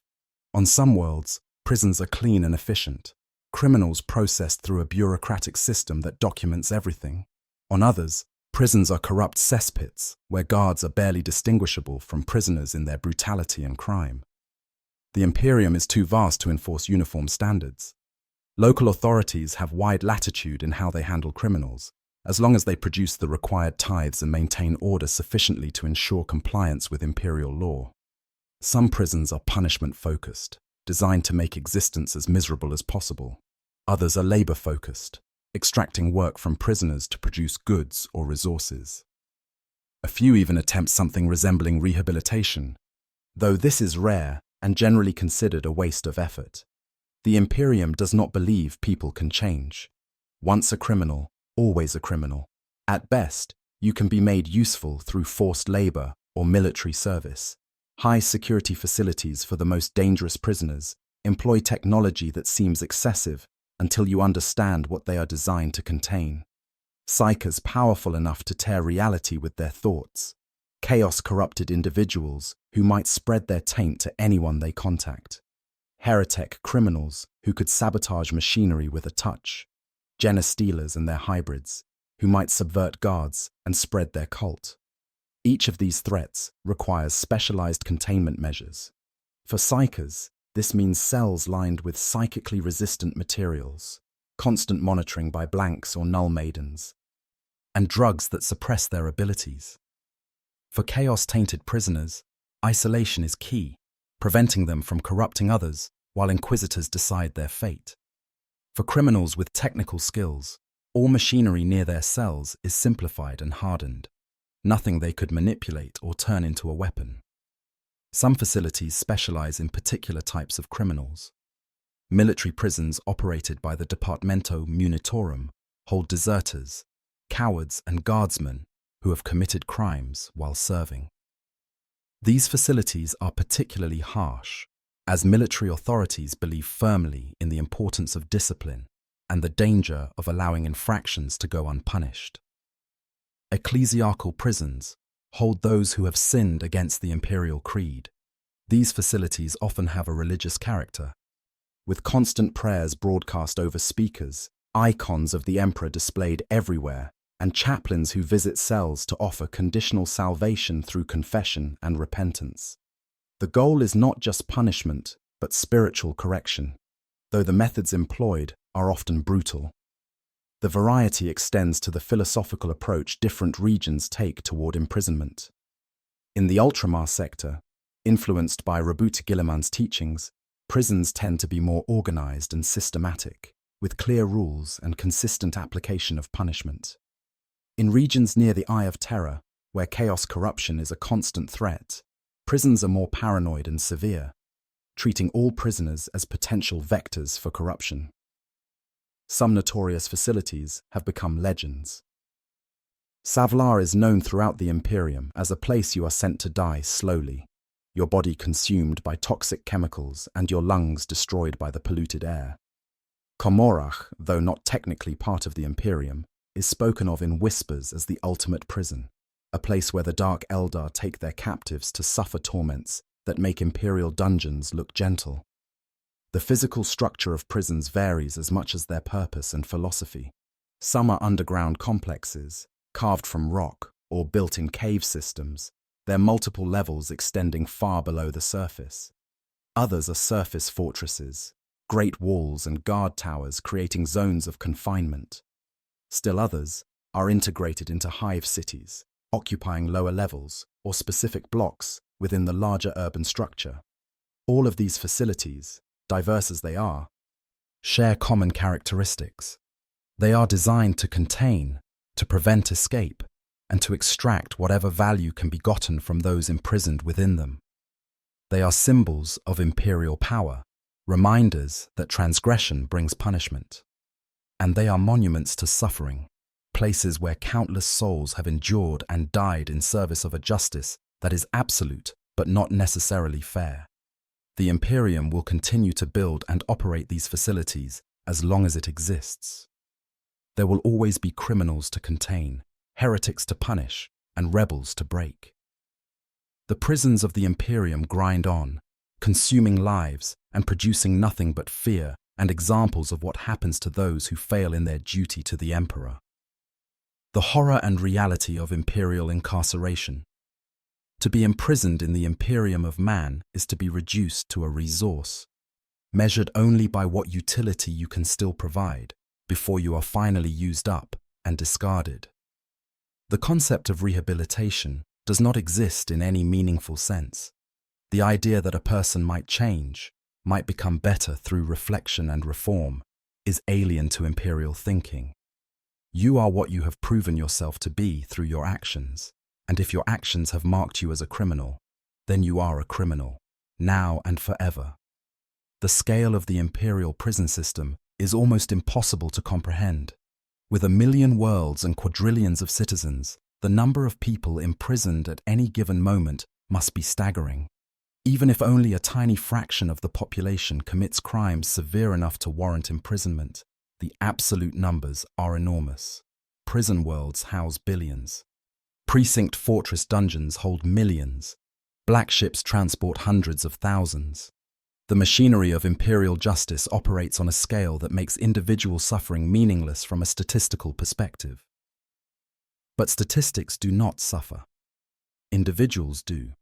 On some worlds, prisons are clean and efficient, criminals processed through a bureaucratic system that documents everything. On others, prisons are corrupt cesspits where guards are barely distinguishable from prisoners in their brutality and crime. The Imperium is too vast to enforce uniform standards. Local authorities have wide latitude in how they handle criminals, as long as they produce the required tithes and maintain order sufficiently to ensure compliance with imperial law. Some prisons are punishment-focused, designed to make existence as miserable as possible. Others are labor-focused, extracting work from prisoners to produce goods or resources. A few even attempt something resembling rehabilitation, though this is rare and generally considered a waste of effort. The Imperium does not believe people can change. Once a criminal, always a criminal. At best, you can be made useful through forced labor or military service. High-security facilities for the most dangerous prisoners employ technology that seems excessive until you understand what they are designed to contain. Psychers powerful enough to tear reality with their thoughts. Chaos-corrupted individuals who might spread their taint to anyone they contact. Heretic criminals who could sabotage machinery with a touch. Genestealers and their hybrids, who might subvert guards and spread their cult. Each of these threats requires specialized containment measures. For psychers, this means cells lined with psychically resistant materials, constant monitoring by blanks or null maidens, and drugs that suppress their abilities. For chaos-tainted prisoners, isolation is key, preventing them from corrupting others while inquisitors decide their fate. For criminals with technical skills, all machinery near their cells is simplified and hardened. Nothing they could manipulate or turn into a weapon. Some facilities specialize in particular types of criminals. Military prisons operated by the Departamento Munitorum hold deserters, cowards and guardsmen who have committed crimes while serving. These facilities are particularly harsh, as military authorities believe firmly in the importance of discipline and the danger of allowing infractions to go unpunished. Ecclesiastical prisons hold those who have sinned against the imperial creed. These facilities often have a religious character, with constant prayers broadcast over speakers, icons of the emperor displayed everywhere, and chaplains who visit cells to offer conditional salvation through confession and repentance. The goal is not just punishment, but spiritual correction. though the methods employed are often brutal. The variety extends to the philosophical approach different regions take toward imprisonment. In the ultramar sector, influenced by Rabut Guillemant's teachings, prisons tend to be more organized and systematic, with clear rules and consistent application of punishment. In regions near the Eye of Terror, where chaos corruption is a constant threat, prisons are more paranoid and severe, treating all prisoners as potential vectors for corruption. Some notorious facilities have become legends. Savlar is known throughout the Imperium as a place you are sent to die slowly, your body consumed by toxic chemicals and your lungs destroyed by the polluted air. Komorach, though not technically part of the Imperium, is spoken of in whispers as the ultimate prison, a place where the Dark Eldar take their captives to suffer torments that make Imperial dungeons look gentle. The physical structure of prisons varies as much as their purpose and philosophy. Some are underground complexes, carved from rock or built in cave systems, their multiple levels extending far below the surface. Others are surface fortresses, great walls and guard towers creating zones of confinement. Still others are integrated into hive cities, occupying lower levels or specific blocks within the larger urban structure. All of these facilities, diverse as they are, share common characteristics. They are designed to contain, to prevent escape, and to extract whatever value can be gotten from those imprisoned within them. They are symbols of imperial power, reminders that transgression brings punishment. And they are monuments to suffering, places where countless souls have endured and died in service of a justice that is absolute but not necessarily fair. The Imperium will continue to build and operate these facilities as long as it exists. There will always be criminals to contain, heretics to punish, and rebels to break. The prisons of the Imperium grind on, consuming lives and producing nothing but fear and examples of what happens to those who fail in their duty to the Emperor. The horror and reality of imperial incarceration. To be imprisoned in the Imperium of man is to be reduced to a resource, measured only by what utility you can still provide before you are finally used up and discarded. The concept of rehabilitation does not exist in any meaningful sense. The idea that a person might change, might become better through reflection and reform, is alien to imperial thinking. You are what you have proven yourself to be through your actions, and if your actions have marked you as a criminal, then you are a criminal, now and forever. The scale of the imperial prison system is almost impossible to comprehend. With 1 million worlds and quadrillions of citizens, the number of people imprisoned at any given moment must be staggering. Even if only a tiny fraction of the population commits crimes severe enough to warrant imprisonment, the absolute numbers are enormous. Prison worlds house billions. Precinct fortress dungeons hold millions. Black ships transport hundreds of thousands. The machinery of imperial justice operates on a scale that makes individual suffering meaningless from a statistical perspective. But statistics do not suffer. Individuals do.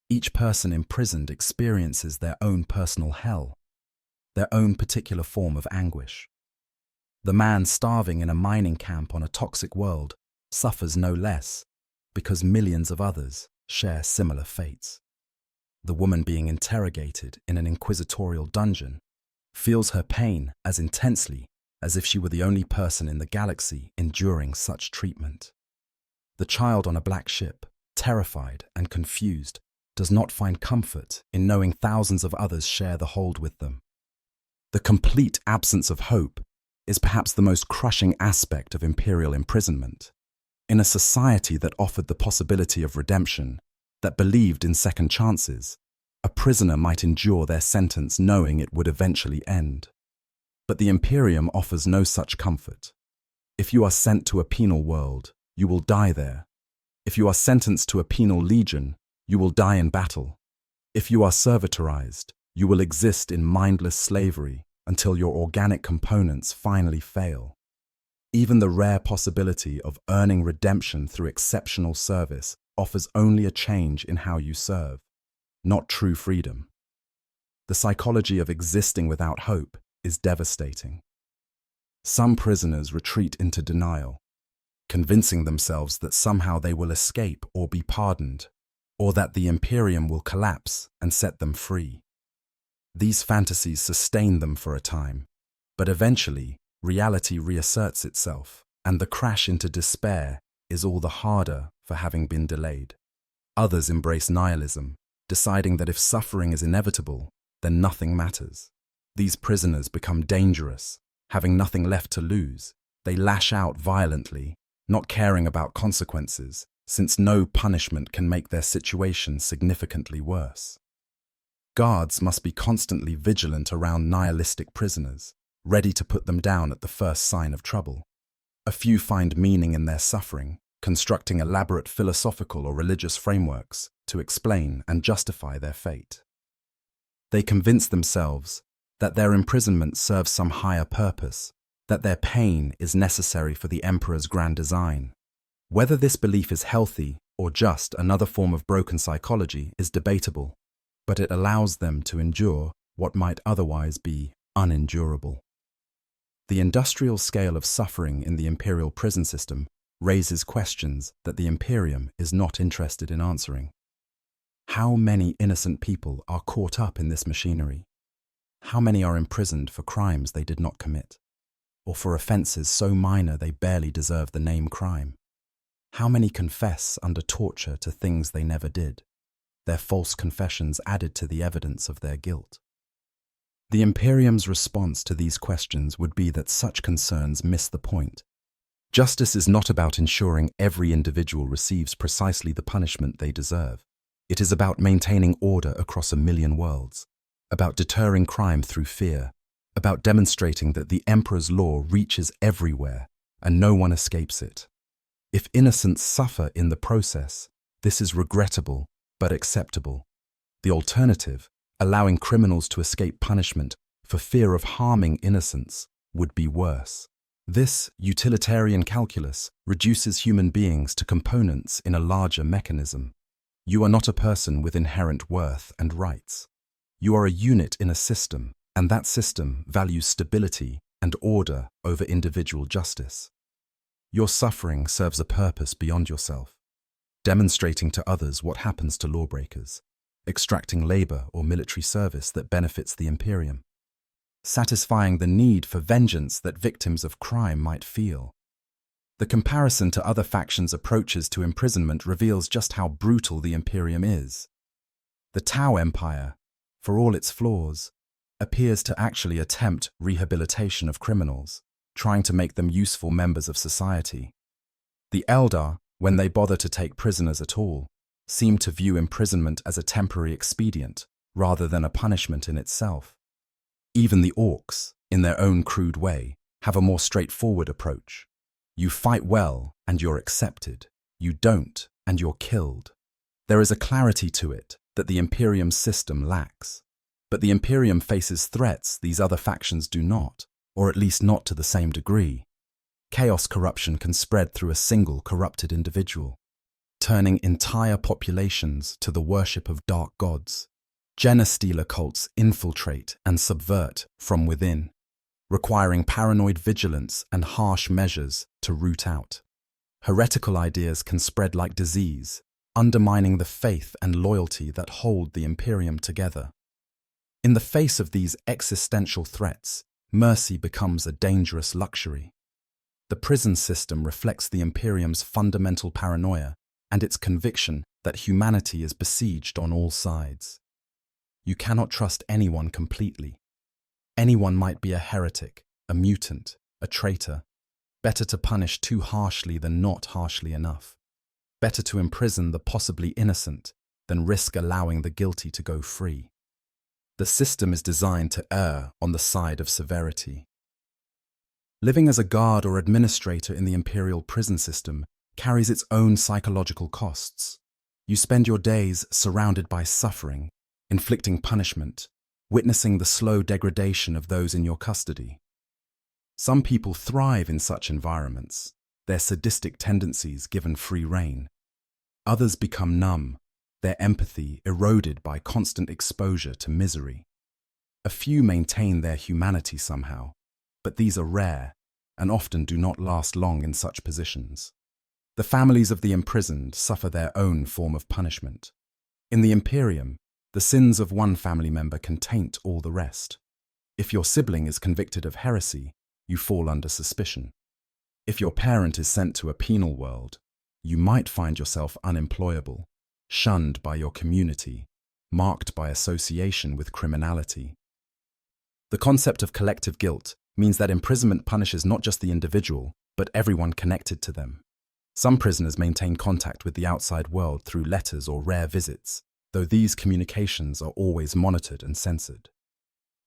Each person imprisoned experiences their own personal hell, their own particular form of anguish. The man starving in a mining camp on a toxic world suffers no less, because millions of others share similar fates. The woman being interrogated in an inquisitorial dungeon feels her pain as intensely as if she were the only person in the galaxy enduring such treatment. The child on a black ship, terrified and confused, does not find comfort in knowing thousands of others share the hold with them. The complete absence of hope is perhaps the most crushing aspect of imperial imprisonment. In a society that offered the possibility of redemption, that believed in second chances, a prisoner might endure their sentence knowing it would eventually end. But the Imperium offers no such comfort. If you are sent to a penal world, you will die there. If you are sentenced to a penal legion, you will die in battle. If you are servitorized, you will exist in mindless slavery until your organic components finally fail. Even the rare possibility of earning redemption through exceptional service offers only a change in how you serve, not true freedom. The psychology of existing without hope is devastating. Some prisoners retreat into denial, convincing themselves that somehow they will escape or be pardoned, or that the Imperium will collapse and set them free. These fantasies sustain them for a time, but eventually reality reasserts itself, and the crash into despair is all the harder for having been delayed. Others embrace nihilism, deciding that if suffering is inevitable, then nothing matters. These prisoners become dangerous, having nothing left to lose. They lash out violently, not caring about consequences, since no punishment can make their situation significantly worse. Guards must be constantly vigilant around nihilistic prisoners, ready to put them down at the first sign of trouble. A few find meaning in their suffering, constructing elaborate philosophical or religious frameworks to explain and justify their fate. They convince themselves that their imprisonment serves some higher purpose, that their pain is necessary for the Emperor's grand design. Whether this belief is healthy or just another form of broken psychology is debatable, but it allows them to endure what might otherwise be unendurable. The industrial scale of suffering in the imperial prison system raises questions that the Imperium is not interested in answering. How many innocent people are caught up in this machinery? How many are imprisoned for crimes they did not commit, or for offences so minor they barely deserve the name crime? How many confess under torture to things they never did, their false confessions added to the evidence of their guilt? The Imperium's response to these questions would be that such concerns miss the point. Justice is not about ensuring every individual receives precisely the punishment they deserve. It is about maintaining order across a million worlds, about deterring crime through fear, about demonstrating that the Emperor's law reaches everywhere and no one escapes it. If innocents suffer in the process, this is regrettable but acceptable. The alternative, allowing criminals to escape punishment for fear of harming innocents, would be worse. This utilitarian calculus reduces human beings to components in a larger mechanism. You are not a person with inherent worth and rights. You are a unit in a system, and that system values stability and order over individual justice. Your suffering serves a purpose beyond yourself, demonstrating to others what happens to lawbreakers, extracting labor or military service that benefits the Imperium, satisfying the need for vengeance that victims of crime might feel. The comparison to other factions' approaches to imprisonment reveals just how brutal the Imperium is. The Tau Empire, for all its flaws, appears to actually attempt rehabilitation of criminals, trying to make them useful members of society. The Eldar, when they bother to take prisoners at all, seem to view imprisonment as a temporary expedient rather than a punishment in itself. Even the Orcs, in their own crude way, have a more straightforward approach. You fight well and you're accepted. You don't and you're killed. There is a clarity to it that the Imperium system lacks. But the Imperium faces threats these other factions do not, or at least not to the same degree. Chaos corruption can spread through a single corrupted individual, turning entire populations to the worship of dark gods. Genestealer cults infiltrate and subvert from within, requiring paranoid vigilance and harsh measures to root out. Heretical ideas can spread like disease, undermining the faith and loyalty that hold the Imperium together. In the face of these existential threats, mercy becomes a dangerous luxury. The prison system reflects the Imperium's fundamental paranoia and its conviction that humanity is besieged on all sides. You cannot trust anyone completely. Anyone might be a heretic, a mutant, a traitor. Better to punish too harshly than not harshly enough. Better to imprison the possibly innocent than risk allowing the guilty to go free. The system is designed to err on the side of severity. Living as a guard or administrator in the imperial prison system carries its own psychological costs. You spend your days surrounded by suffering, inflicting punishment, witnessing the slow degradation of those in your custody. Some people thrive in such environments, their sadistic tendencies given free rein. Others become numb, their empathy eroded by constant exposure to misery. A A few maintain their humanity somehow, but these are rare and often do not last long in such positions. The families of the imprisoned suffer their own form of punishment. In the Imperium, the sins of one family member can taint all the rest. If your sibling is convicted of heresy, you fall under suspicion. If your parent is sent to a penal world, you might find yourself unemployable, shunned by your community, marked by association with criminality. The concept of collective guilt means that imprisonment punishes not just the individual, but everyone connected to them. Some prisoners maintain contact with the outside world through letters or rare visits, though these communications are always monitored and censored.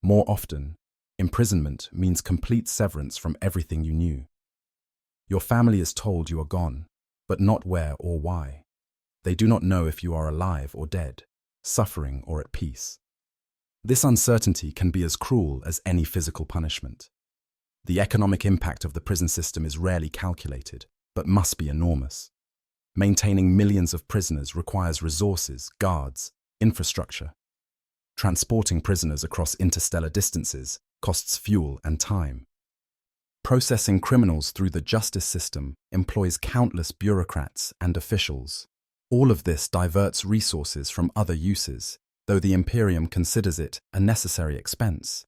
More often, imprisonment means complete severance from everything you knew. Your family is told you are gone, but not where or why. They do not know if you are alive or dead, suffering or at peace. This uncertainty can be as cruel as any physical punishment. The economic impact of the prison system is rarely calculated, but must be enormous. Maintaining millions of prisoners requires resources, guards, infrastructure. Transporting prisoners across interstellar distances costs fuel and time. Processing criminals through the justice system employs countless bureaucrats and officials. All of this diverts resources from other uses, though the Imperium considers it a necessary expense.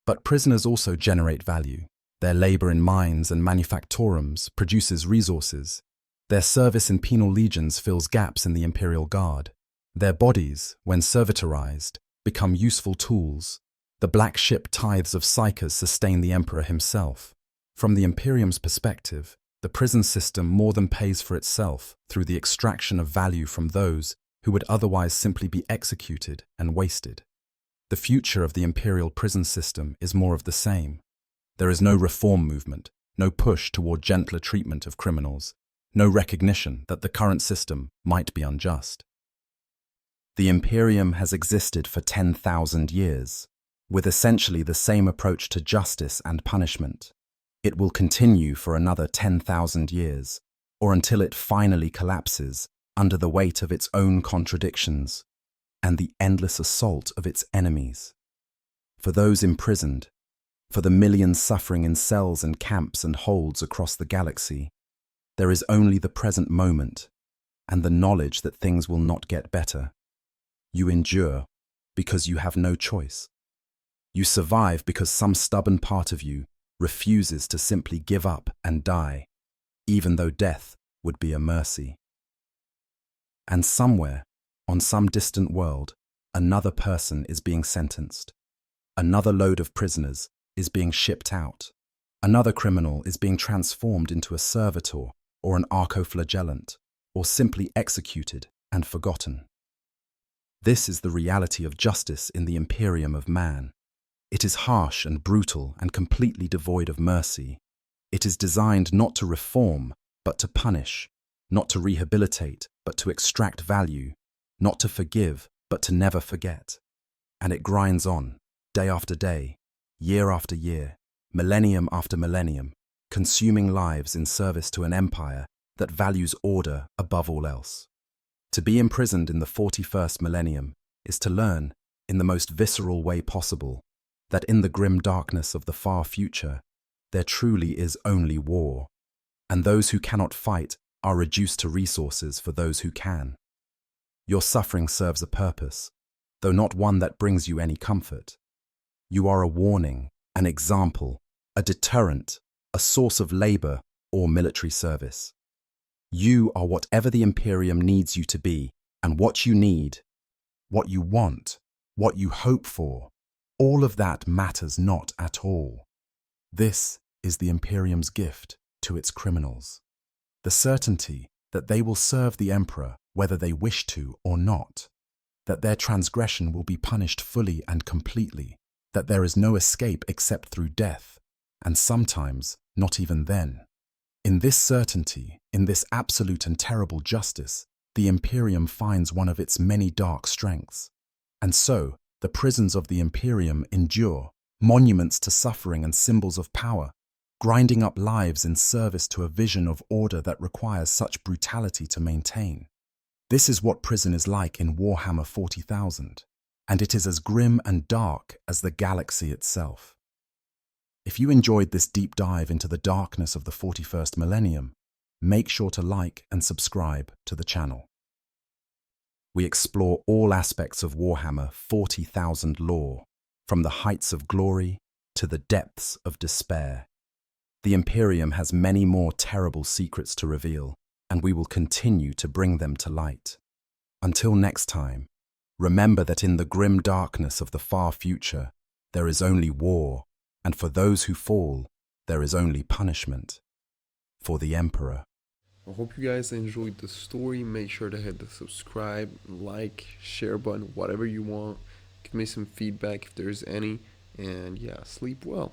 But prisoners also generate value. Their labor in mines and manufactorums produces resources. Their service in penal legions fills gaps in the Imperial Guard. Their bodies, when servitorized, become useful tools. The black ship tithes of psychers sustain the Emperor himself. From the Imperium's perspective, the prison system more than pays for itself through the extraction of value from those who would otherwise simply be executed and wasted. The future of the imperial prison system is more of the same. There is no reform movement, no push toward gentler treatment of criminals, no recognition that the current system might be unjust. The Imperium has existed for 10,000 years, with essentially the same approach to justice and punishment. It will continue for another 10,000 years, or until it finally collapses under the weight of its own contradictions and the endless assault of its enemies. For those imprisoned, for the millions suffering in cells and camps and holds across the galaxy, there is only the present moment and the knowledge that things will not get better. You endure because you have no choice. You survive because some stubborn part of you refuses to simply give up and die, even though death would be a mercy. And somewhere, on some distant world, another person is being sentenced. Another load of prisoners is being shipped out. Another criminal is being transformed into a servitor or an archoflagellant, or simply executed and forgotten. This is the reality of justice in the Imperium of man. It is harsh and brutal and completely devoid of mercy. It is designed not to reform, but to punish, not to rehabilitate, but to extract value, not to forgive, but to never forget. And it grinds on, day after day, year after year, millennium after millennium, consuming lives in service to an empire that values order above all else. To be imprisoned in the 41st millennium is to learn, in the most visceral way possible, that in the grim darkness of the far future, there truly is only war, and those who cannot fight are reduced to resources for those who can. Your suffering serves a purpose, though not one that brings you any comfort. You are a warning, an example, a deterrent, a source of labor or military service. You are whatever the Imperium needs you to be, and what you need, what you want, what you hope for, all of that matters not at all. This is the Imperium's gift to its criminals. The certainty that they will serve the Emperor whether they wish to or not, that their transgression will be punished fully and completely, that there is no escape except through death, and sometimes not even then. In this certainty, in this absolute and terrible justice, the Imperium finds one of its many dark strengths. And so, the prisons of the Imperium endure, monuments to suffering and symbols of power, grinding up lives in service to a vision of order that requires such brutality to maintain. This is what prison is like in Warhammer 40,000. and it is as grim and dark as the galaxy itself. If you enjoyed this deep dive into the darkness of the 41st millennium, make sure to like and subscribe to the channel. We explore all aspects of Warhammer 40,000 lore, from the heights of glory to the depths of despair. The Imperium has many more terrible secrets to reveal, and we will continue to bring them to light. Until next time, remember that in the grim darkness of the far future, there is only war, and for those who fall, there is only punishment. For the Emperor. I hope you guys enjoyed the story. Make sure to hit the subscribe, like, share button, whatever you want. Give me some feedback if there's any. And yeah, sleep well.